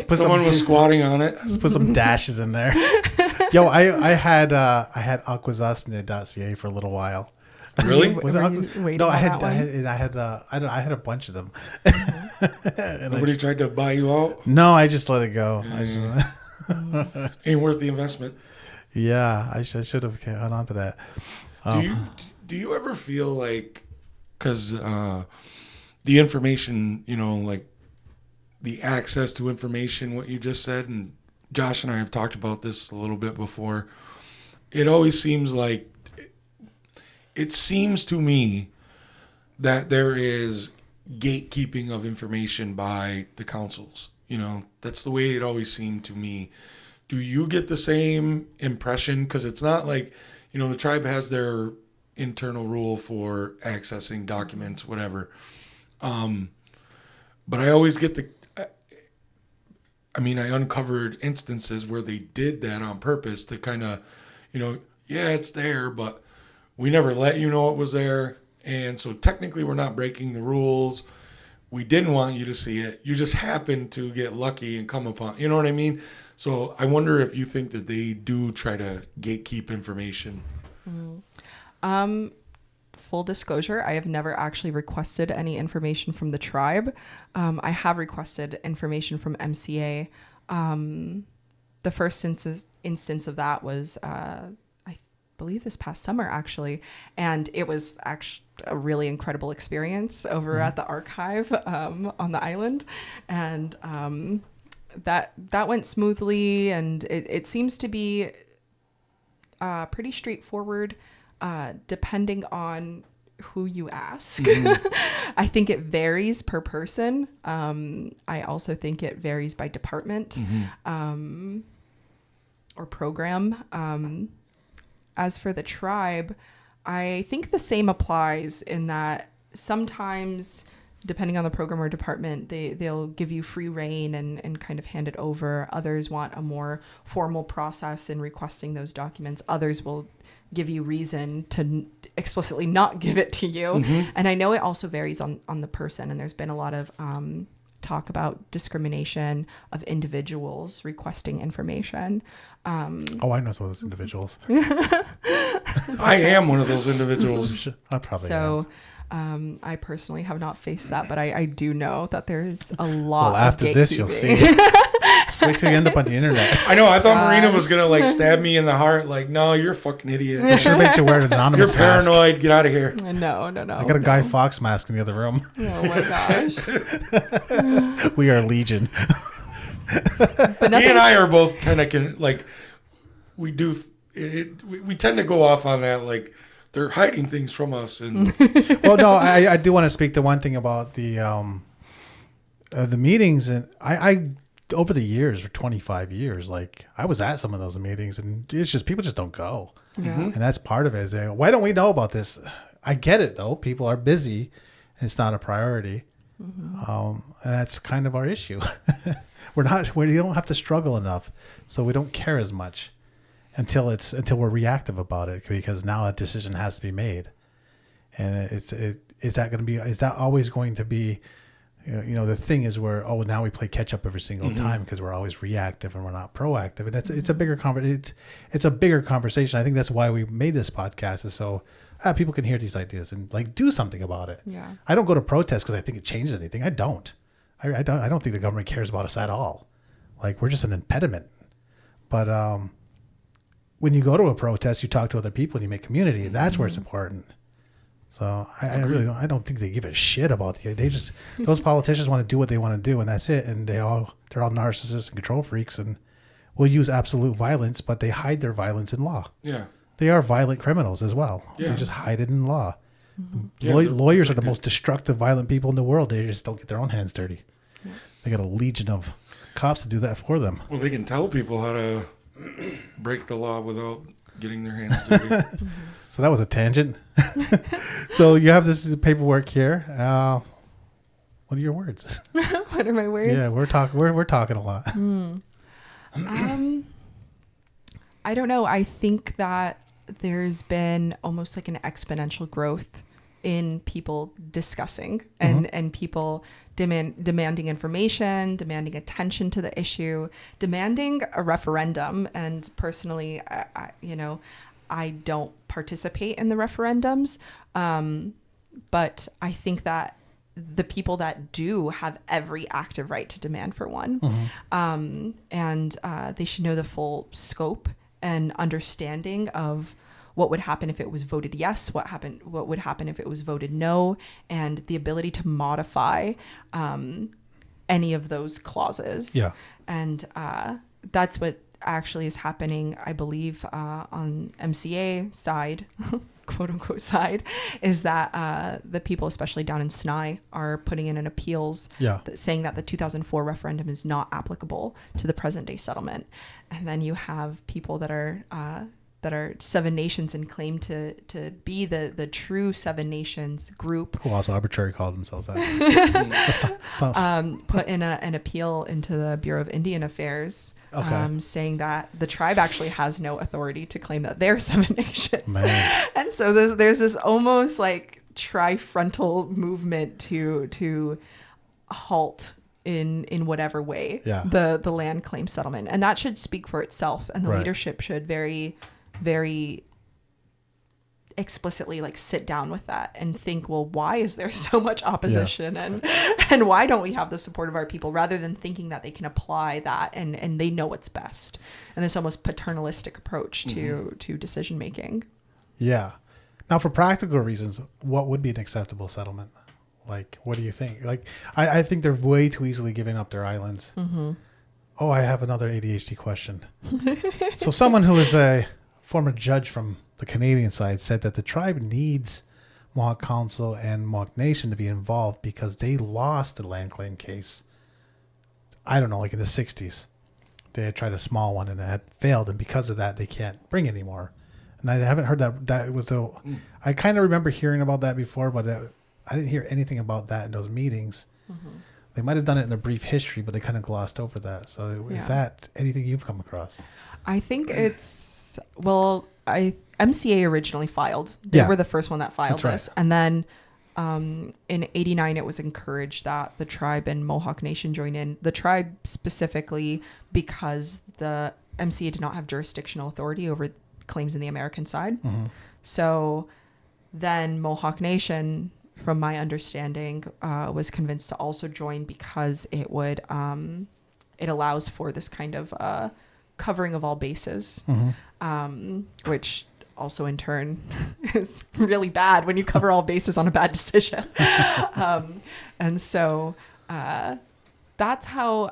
Someone was squatting on it. Let's put some dashes in there. Yo, I had Akwesasne.ca for a little while. Really? Was it Were you Aquas- waiting No, on I that one? had a bunch of them. And Nobody tried to buy you out. No, I just let it go. Ain't worth the investment. I should have gone on to that. Do you ever feel like, because the information, like the access to information, what you just said, and Josh and I have talked about this a little bit before, it always seems like, it seems to me that there is gatekeeping of information by the councils. That's the way it always seemed to me. Do you get the same impression? Because it's not like, the tribe has their internal rule for accessing documents, whatever. But I always get I uncovered instances where they did that on purpose to kind of, it's there, but we never let you know it was there. And so technically we're not breaking the rules, we didn't want you to see it. You just happened to get lucky and come upon, you know what I mean? So I wonder if you think that they do try to gatekeep information. Full disclosure, I have never actually requested any information from the tribe. I have requested information from MCA. The first instance of that was, I believe this past summer, actually. And it was actually a really incredible experience over at the archive on the island. And that went smoothly. And it seems to be pretty straightforward, depending on who you ask. I think it varies per person. I also think it varies by department or program. As for the tribe, I think the same applies in that sometimes, depending on the program or department, they'll give you free reign and kind of hand it over. Others want a more formal process in requesting those documents. Others will give you reason to explicitly not give it to you. And I know it also varies on the person. And there's been a lot of talk about discrimination of individuals requesting information. I know some of those individuals. I am one of those individuals. I probably am. I personally have not faced that, but I do know that there's a lot Well, after of this, you'll see. Just wait till you end up on the internet. I know. I thought Marina was going to like stab me in the heart. Like, no, you're a fucking idiot. I should make you wear an You're anonymous mask. paranoid. Get out of here. No. I got a Guy Fawkes mask in the other room. Oh my gosh. We are Legion. But Me and I are both kind of like, we do, we tend to go off on that. Like, they're hiding things from us. And Well, no, I do want to speak to one thing about the meetings. And I over the years, for 25 years, like I was at some of those meetings, and it's just people just don't go. And that's part of it. Is why don't we know about this? I get it though. People are busy, and it's not a priority. And that's kind of our issue. We don't have to struggle enough, so we don't care as much until we're reactive about it, because now a decision has to be made. And is that always going to be? The thing is now we play catch up every single time because we're always reactive and we're not proactive, and it's a bigger it's a bigger conversation. I think that's why we made this podcast, is so people can hear these ideas and like do something about it. Yeah. I don't go to protest because I think it changes anything. I don't. I don't think the government cares about us at all. Like, we're just an impediment. But when you go to a protest, you talk to other people and you make community, and that's where it's important. So I don't think they give a shit about those politicians want to do what they want to do, and that's it. And they're all narcissists and control freaks, and will use absolute violence, but they hide their violence in law. yeah. They are violent criminals as well. Yeah. They just hide it in law. Yeah, Lawyers are the most destructive, violent people in the world. They just don't get their own hands dirty. Yeah. They got a legion of cops to do that for them. Well, they can tell people how to break the law without getting their hands dirty. So that was a tangent. So you have this paperwork here. What are your words? What are my words? Yeah, we're talking a lot. I don't know. I think that there's been almost like an exponential growth in people discussing and people demanding information, demanding attention to the issue, demanding a referendum. And personally, I don't participate in the referendums, but I think that the people that do have every active right to demand for one, and they should know the full scope and understanding of what would happen if it was voted yes, what would happen if it was voted no, and the ability to modify any of those clauses. Yeah. And that's what actually is happening, I believe, on MCA side, quote unquote side, is that the people, especially down in Snai, are putting in an appeals saying that the 2004 referendum is not applicable to the present day settlement. And then you have people that are Seven Nations and claim to be the true Seven Nations group, who also arbitrarily call themselves that. Put in an appeal into the Bureau of Indian Affairs, saying that the tribe actually has no authority to claim that they're Seven Nations. Man. And so there's this almost like trifrontal movement to halt in whatever way Yeah. the land claim settlement, and that should speak for itself, and the Right. leadership should very, very explicitly like sit down with that and think, well, why is there so much opposition, and why don't we have the support of our people, rather than thinking that they can apply that and they know what's best, and this almost paternalistic approach to decision making. Yeah. Now, for practical reasons, what would be an acceptable settlement? Like, what do you think? Like, I think they're way too easily giving up their islands. Mm-hmm. Oh, I have another ADHD question. So someone who is a former judge from the Canadian side said that the tribe needs Mohawk Council and Mohawk Nation to be involved because they lost the land claim case. I don't know, like in the 60s. They had tried a small one and it had failed, and because of that, they can't bring anymore. And I haven't heard that was the. I kind of remember hearing about that before, but I didn't hear anything about that in those meetings. Mm-hmm. They might have done it in a brief history, but they kind of glossed over that. So is that anything you've come across? I think it's, well, MCA originally filed. They were the first one that filed this. And then in 89, it was encouraged that the tribe and Mohawk Nation join in. The tribe specifically because the MCA did not have jurisdictional authority over claims in the American side. Mm-hmm. So then Mohawk Nation, from my understanding, was convinced to also join because it would it allows for this kind of covering of all bases, which also in turn is really bad when you cover all bases on a bad decision. And so that's how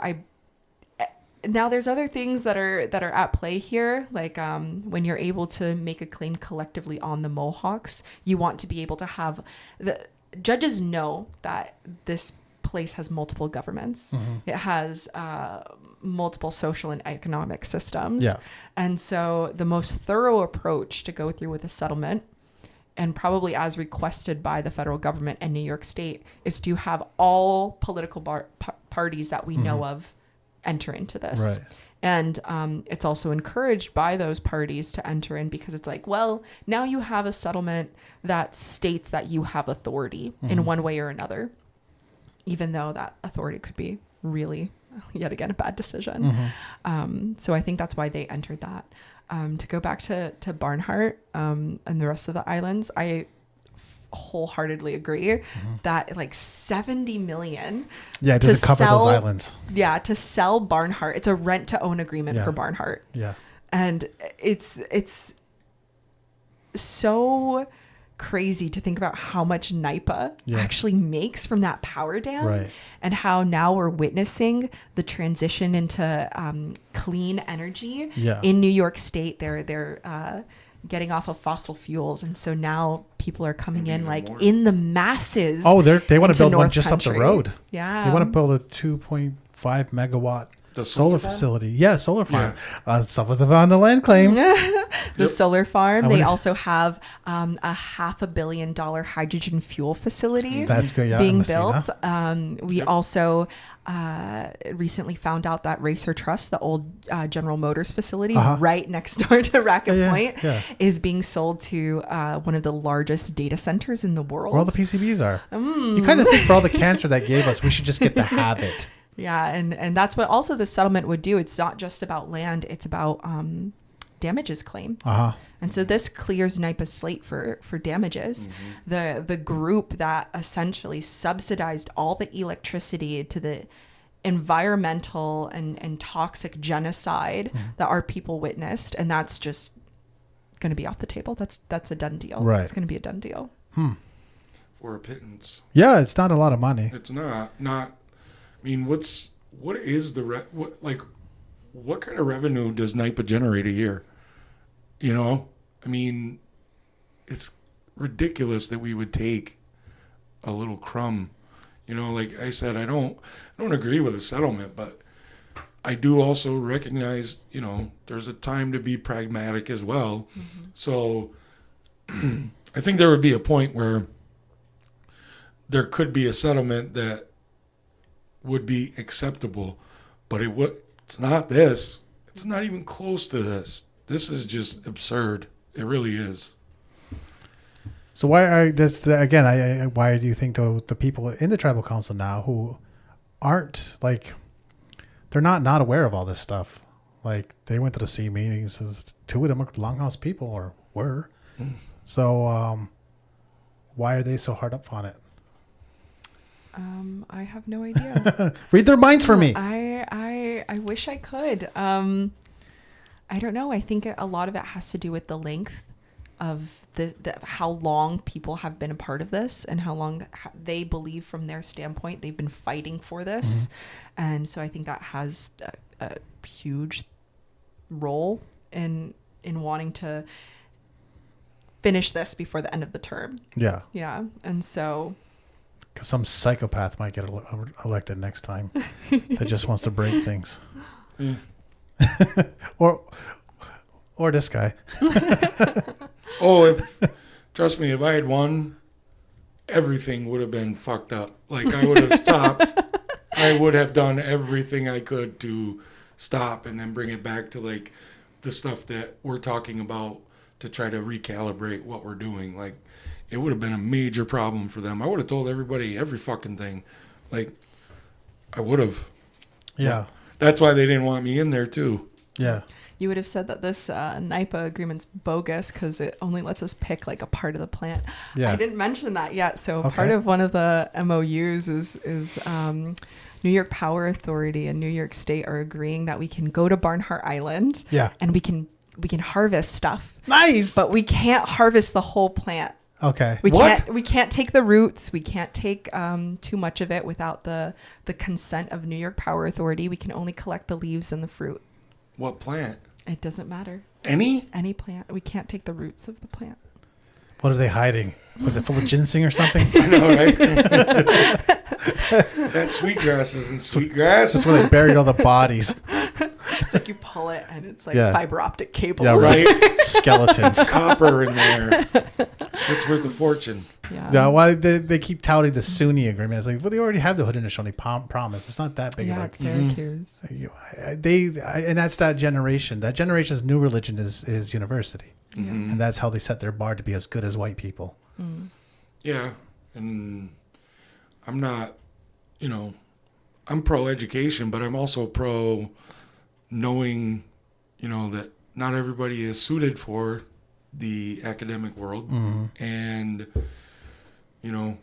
now there's other things that are at play here. Like when you're able to make a claim collectively on the Mohawks, you want to be able to have the judges know that this place has multiple governments. Mm-hmm. It has multiple social and economic systems. Yeah. And so the most thorough approach to go through with a settlement, and probably as requested by the federal government and New York State, is to have all political parties that we know of enter into this. Right. And it's also encouraged by those parties to enter in because it's like, well, now you have a settlement that states that you have authority in one way or another, even though that authority could be really, yet again, a bad decision. So I think that's why they entered that. To go back to Barnhart and the rest of the islands, I wholeheartedly agree that like 70 million it doesn't cover those islands. To sell Barnhart, it's a rent to own agreement for Barnhart. And it's so crazy to think about how much NIPA actually makes from that power dam, and how now we're witnessing the transition into clean energy in New York State. They're getting off of fossil fuels, and so now people are coming in like more in the masses. Oh, they want to build one just Country. up the road. Yeah, they want to build a 2.5 megawatt solar facility. Yeah, solar farm. Some of them on the land claim. The solar farm. They also have a $500 million hydrogen fuel facility. That's good. Being built. We also recently found out that Racer Trust, the old General Motors facility right next door to Racket Point, is being sold to one of the largest data centers in the world. Where all the PCBs are. You kind of think for all the cancer that gave us, we should just get to have it. Yeah, and that's what also the settlement would do. It's not just about land; it's about damages claim. And so this clears NIPA's slate for damages. The group that essentially subsidized all the electricity to the environmental and toxic genocide that our people witnessed, and that's just going to be off the table. That's a done deal. Right. It's going to be a done deal. For a pittance. Yeah, it's not a lot of money. It's not. I mean, what is what kind of revenue does NIPA generate a year? You know, I mean, it's ridiculous that we would take a little crumb. You know, like I said, I don't agree with the settlement, but I do also recognize, you know, there's a time to be pragmatic as well. So I think there would be a point where there could be a settlement that would be acceptable, but it's not this. It's not even close to this. This is just absurd. It really is. So why do you think the people in the tribal council now who aren't like, they're not aware of all this stuff. Like they went to the C meetings. Two of them are Longhouse people or were. So why are they so hard up on it? I have no idea. Read their minds for me. I wish I could. I don't know. I think a lot of it has to do with the length of the how long people have been a part of this and how long they believe from their standpoint they've been fighting for this. And so I think that has a huge role in wanting to finish this before the end of the term. Yeah. And so, because some psychopath might get elected next time that just wants to break things. or this guy. Trust me, if I had won, everything would have been fucked up. Like I would have stopped. I would have done everything I could to stop and then bring it back to like the stuff that we're talking about to try to recalibrate what we're doing. Like it would have been a major problem for them. I would have told everybody every fucking thing. Like I would have. Yeah. That's why they didn't want me in there too. Yeah. You would have said that this NIPA agreement's bogus because it only lets us pick like a part of the plant. Yeah. I didn't mention that yet. So part of one of the MOUs is New York Power Authority and New York State are agreeing that we can go to Barnhart Island. Yeah. And we can harvest stuff. Nice. But we can't harvest the whole plant. Okay. We can't take the roots. We can't take too much of it without the consent of New York Power Authority. We can only collect the leaves and the fruit. What plant? It doesn't matter. Any plant. We can't take the roots of the plant. What are they hiding? Was it full of ginseng or something? I know, right? That sweetgrass isn't sweetgrass. That's where they buried all the bodies. It's like you pull it and it's like Yeah. fiber optic cables. Yeah, right. Skeletons. Copper in there. Shit's worth a fortune. Yeah, why they keep touting the Sunni agreement? It's like, well, they already have the Haudenosaunee promise. It's not that big of a... It's Syracuse. And that's that generation. That generation's new religion is university. Mm-hmm. And that's how they set their bar to be as good as white people. Yeah. And I'm not, I'm pro-education, but I'm also pro knowing, that not everybody is suited for the academic world. And,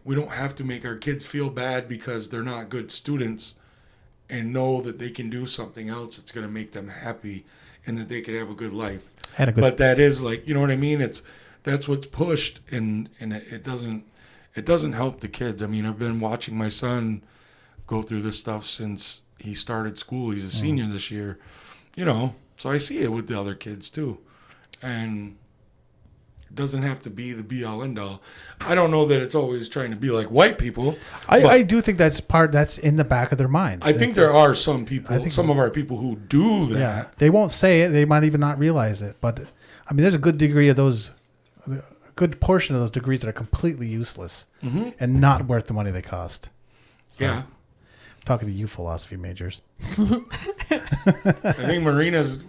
we don't have to make our kids feel bad because they're not good students and know that they can do something else that's going to make them happy and that they could have a good life. But that is like, you know what I mean? That's what's pushed and it doesn't help the kids. I mean, I've been watching my son go through this stuff since he started school. He's a senior this year, so I see it with the other kids too. And it doesn't have to be the be all end all. I don't know that it's always trying to be like white people. I do think that's in the back of their minds. I think there are some people, some of our people who do that. Yeah, they won't say it. They might even not realize it. But I mean, there's a good degree of those, a good portion of those degrees that are completely useless and not worth the money they cost. So, Yeah. I'm talking to you philosophy majors. I think Marina's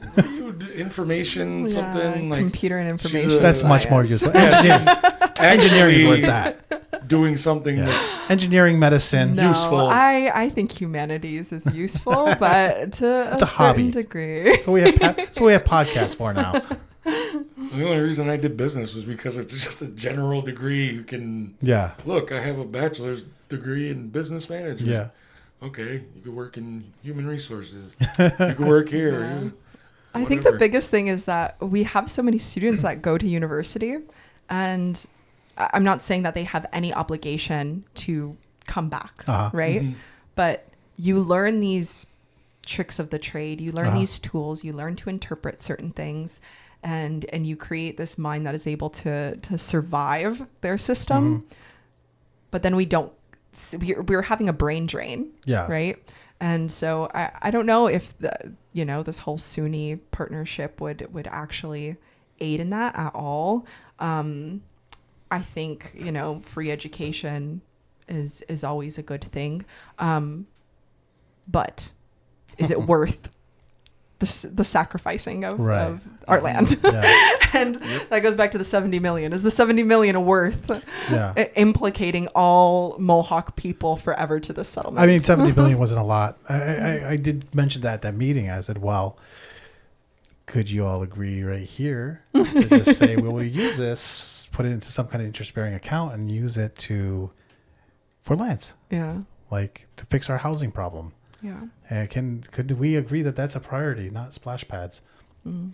information something like computer and information. That's much more useful. Engineering is where it's at. Doing something that's engineering, medicine, No, useful. I think humanities is useful, but to It's a hobby. certain degree. So we have podcasts for now. the only reason I did business was because it's just a general degree. You can look. I have a bachelor's degree in business management. Yeah. Okay, you could work in human resources. You could work here. I think the biggest thing is that we have so many students that go to university, and I'm not saying that they have any obligation to come back, right? But you learn these tricks of the trade, you learn these tools, you learn to interpret certain things, and you create this mind that is able to survive their system. But then we're having a brain drain, right? And so I don't know if this whole SUNY partnership would actually aid in that at all. I think free education is always a good thing, but is it worth the sacrificing of our Mm-hmm. land. Yeah. And that goes back to the 70 million. Is the 70 million worth implicating all Mohawk people forever to this settlement? I mean, 70 billion wasn't a lot. I did mention that at that meeting. I said, well, could you all agree right here to just say, well, we'll use this, put it into some kind of interest-bearing account and use it for lands, like to fix our housing problem. Yeah. And could we agree that that's a priority, not splash pads? Mm.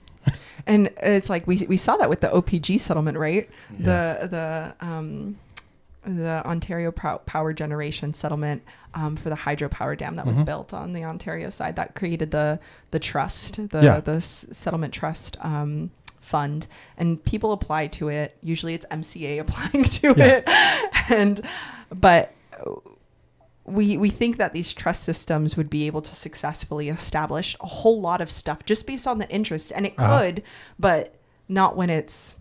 And it's like we saw that with the OPG settlement, right? Yeah. The Ontario Power Generation settlement for the hydropower dam that was built on the Ontario side that created the trust, the settlement trust fund, and people apply to it. Usually it's MCA applying to it, but we think that these trust systems would be able to successfully establish a whole lot of stuff just based on the interest, and it could, but not when it's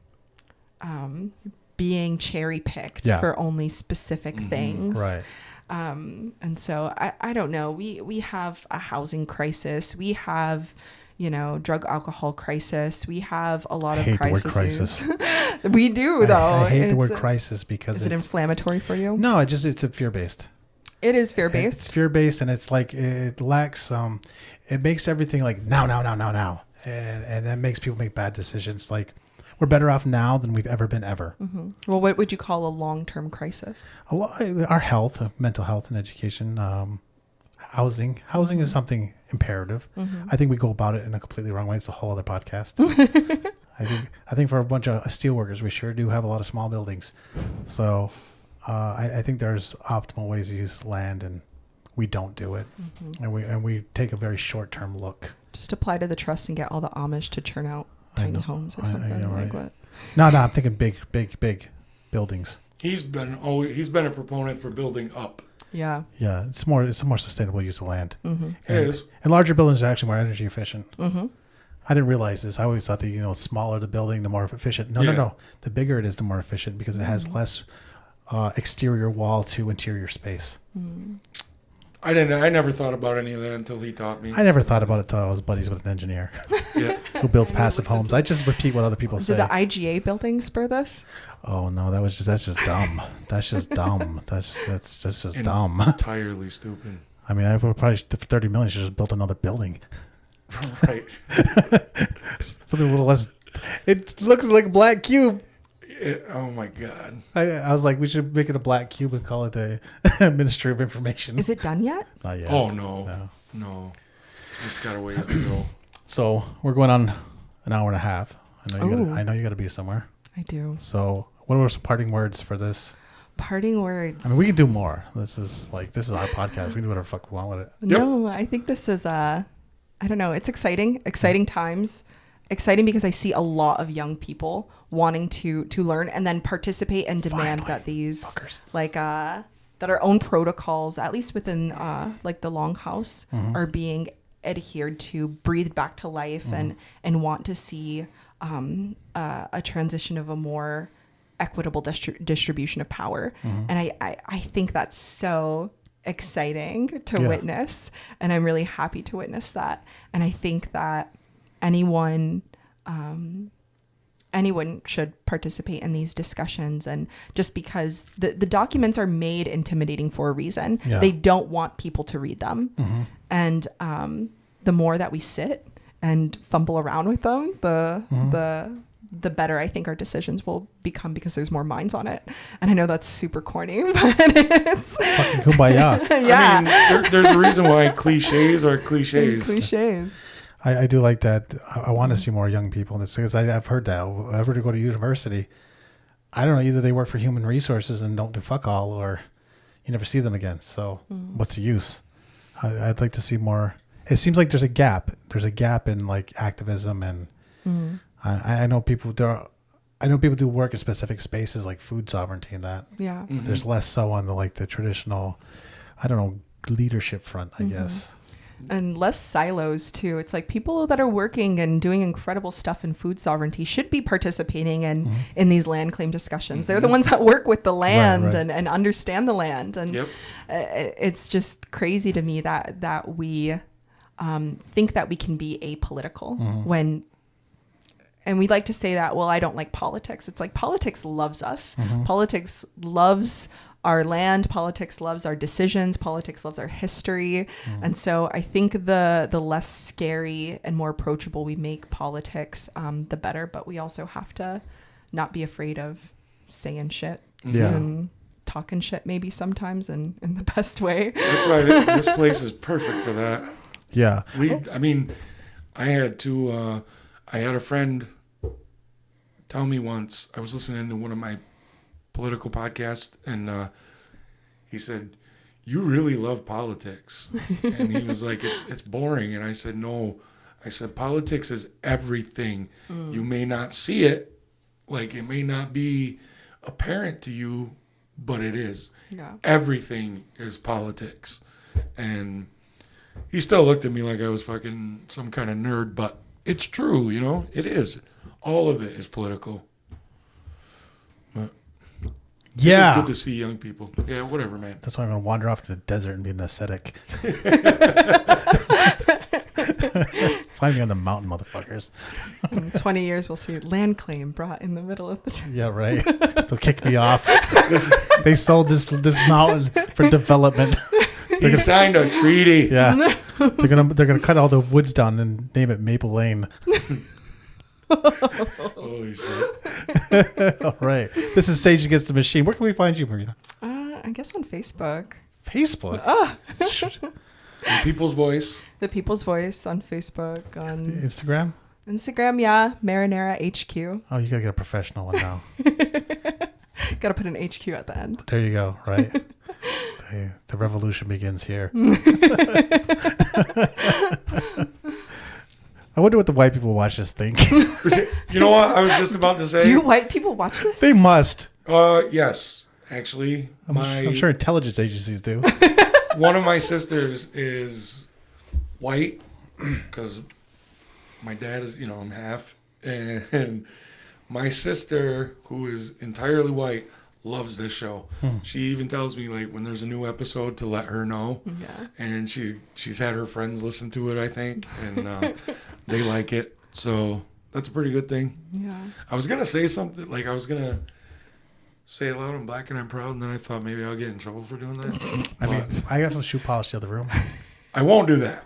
being cherry picked for only specific things. Right. And so I don't know. We have a housing crisis. We have, drug alcohol crisis. We have a lot of crises. The word crisis. We do, though. I hate the word crisis because is it inflammatory for you? No, it's a fear-based. It is fear-based. It's fear-based, and it's like it lacks it makes everything like now, and that makes people make bad decisions. Like we're better off now than we've ever been ever. Mm-hmm. Well, what would you call a long-term crisis? Our health, mental health, and education, housing. Housing is something imperative. Mm-hmm. I think we go about it in a completely wrong way. It's a whole other podcast. I think for a bunch of steel workers, we sure do have a lot of small buildings. So I think there's optimal ways to use land, and we don't do it. Mm-hmm. And we take a very short-term look. Just apply to the trust and get all the Amish to churn out tiny homes or something. Like what? No, I'm thinking big buildings. He's been a proponent for building up. Yeah. Yeah, it's a more sustainable use of land. Mm-hmm. It is. And larger buildings are actually more energy efficient. Mm-hmm. I didn't realize this. I always thought that smaller the building, the more efficient. No. The bigger it is, the more efficient because it has less exterior wall to interior space. Mm. I never thought about any of that until he taught me. I never thought about it until I was buddies with an engineer who builds passive homes. I just repeat what other people say. Did the IGA building spur this? Oh no, that's just dumb. That's just dumb. That's just dumb. Entirely stupid. I mean, I would probably for $30 million should just built another building. Right. Something a little less. It looks like a black cube. Oh my God. I was like, we should make it a black cube and call it the Ministry of Information. Is it done yet? Not yet. Oh no. It's got a ways to go. So we're going on an hour and a half. I know you got to be somewhere. I do. So what were some parting words for this? Parting words. I mean, we can do more. This is our podcast. We can do whatever the fuck we want with it. No, I think this is I don't know. It's exciting times. Exciting because I see a lot of young people wanting to learn and then participate and demand that these fuckers. That our own protocols, at least within like the Longhouse, are being adhered to, breathed back to life, and want to see a transition of a more equitable distribution of power. And I think that's so exciting to witness, and I'm really happy to witness that. And I think that anyone should participate in these discussions, and just because the documents are made intimidating for a reason. They don't want people to read them. And the more that we sit and fumble around with them, the better I think our decisions will become, because there's more minds on it. And I know that's super corny, but it's fucking kumbaya. I mean, there's a reason why cliches are cliches. I do like that. I want to see more young people in this, because I've heard that whenever to go to university, I don't know, either they work for human resources and don't do fuck all, or you never see them again. So what's the use? I'd like to see more. It seems like there's a gap. There's a gap in like activism, and I know people do work in specific spaces like food sovereignty and that. Yeah. There's less so on the traditional, I don't know, leadership front, I guess. And less silos too. It's like people that are working and doing incredible stuff in food sovereignty should be participating in these land claim discussions. They're the ones that work with the land and understand the land. And it's just crazy to me that we think that we can be apolitical when, and we like to say that, well, I don't like politics. It's like politics loves us. Politics loves our land. Politics loves our decisions. Politics loves our history. And so I think the less scary and more approachable we make politics, the better. But we also have to not be afraid of saying shit and talking shit maybe sometimes in the best way. That's why this place is perfect for that. Yeah. I had a friend tell me once, I was listening to one of my political podcasts, and he said, "You really love politics." And he was like, it's boring. And I said, no. I said, politics is everything. You may not see it, like it may not be apparent to you, but it is. Yeah. Everything is politics. And he still looked at me like I was fucking some kind of nerd, but it's true, you know? It is. All of it is political. But Yeah. it's good to see young people. Yeah, whatever, man. That's why I'm going to wander off to the desert and be an ascetic. Find me on the mountain, motherfuckers. In 20 years, we'll see land claim brought in the middle of the... Yeah, right. They'll kick me off. They sold this mountain for development. He signed a treaty. Yeah. They're gonna cut all the woods down and name it Maple Lane. Holy shit. All right. This is Sage Against the Machine. Where can we find you, Marina? I guess on Facebook. Facebook. The People's Voice. The People's Voice on Facebook. On Instagram. Instagram, yeah. Marinara HQ. Oh, you gotta get a professional one now. Got to put an HQ at the end. There you go. Right. The revolution begins here. I wonder what the white people watch this think. You know what I was just about to say? Do white people watch this? They must. Yes, actually. I'm sure intelligence agencies do. One of my sisters is white because my dad is, I'm half. And my sister, who is entirely white, loves this show. She even tells me, like, when there's a new episode to let her know. Yeah. And she's had her friends listen to it, I think, and they like it. So that's a pretty good thing. Yeah. I was going to say something, like I was going to say it loud and black and I'm proud, and then I thought maybe I'll get in trouble for doing that. I mean, I got some shoe polish in the other room. I won't do that.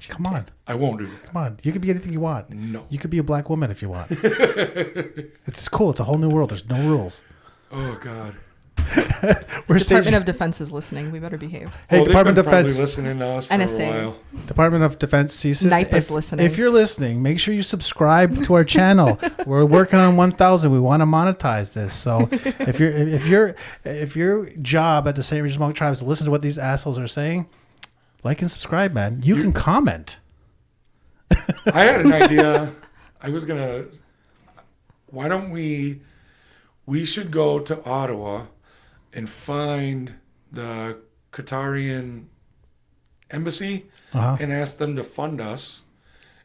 Come on. I won't do that. Come on. You could be anything you want. No. You could be a black woman if you want. It's cool. It's a whole new world. There's no rules. Oh, God. Department of Defense is listening. We better behave. Hey, Department of they've been Defense. probably listening to us for NSA. a while. Department of Defense CSIS. NIPA's listening. If you're listening, make sure you subscribe to our channel. We're working on 1,000. We want to monetize this. So if your job at the St. Regis Monk Tribe is to listen to what these assholes are saying, like and subscribe, man. You can comment. I had an idea. I was going to... Why don't we should go to Ottawa and find the Qatarian embassy and ask them to fund us.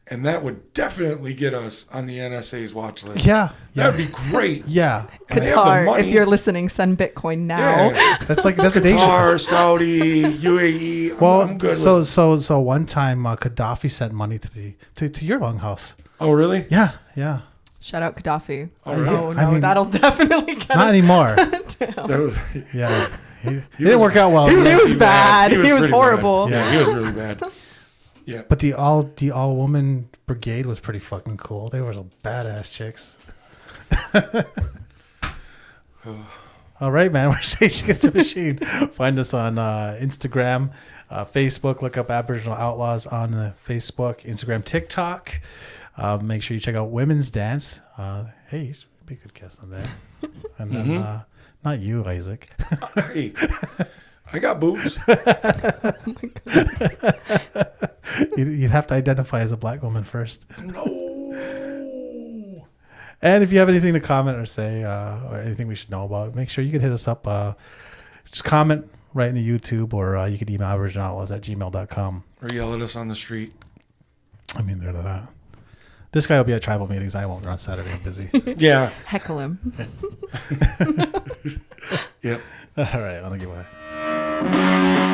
And that would definitely get us on the NSA's watch list. Yeah. That would be great. Yeah. And they have the Qatar, money. if you're listening, send Bitcoin now. Yeah. That's an Asian. Qatar, Saudi, UAE. I'm good with So one time Gaddafi sent money to your longhouse. Oh, really? Yeah. Shout out Gaddafi. All right. Oh, no, I mean, that'll definitely get Not us anymore. That was, Yeah. It didn't work out well. He was pretty bad. He was pretty horrible. bad. Yeah, he was really bad. Yeah. But the all woman brigade was pretty fucking cool. They were some badass chicks. All right, man. We're Sage Against the Machine. Find us on Instagram, Facebook. Look up Aboriginal Outlaws on the Facebook, Instagram, TikTok. Make sure you check out Women's Dance. Hey, you should be a good guest on there. And then, not you, Isaac. Hey, I got boobs. You'd have to identify as a black woman first. No. And if you have anything to comment or say, or anything we should know about, make sure you can hit us up. Just comment right in the YouTube, or you can email aboriginaloutlaws@gmail.com. Or yell at us on the street. I mean, they're that. This guy will be at tribal meetings. I won't. On Saturday. I'm busy. Yeah. Heckle him. Yep. All right. I'll give away.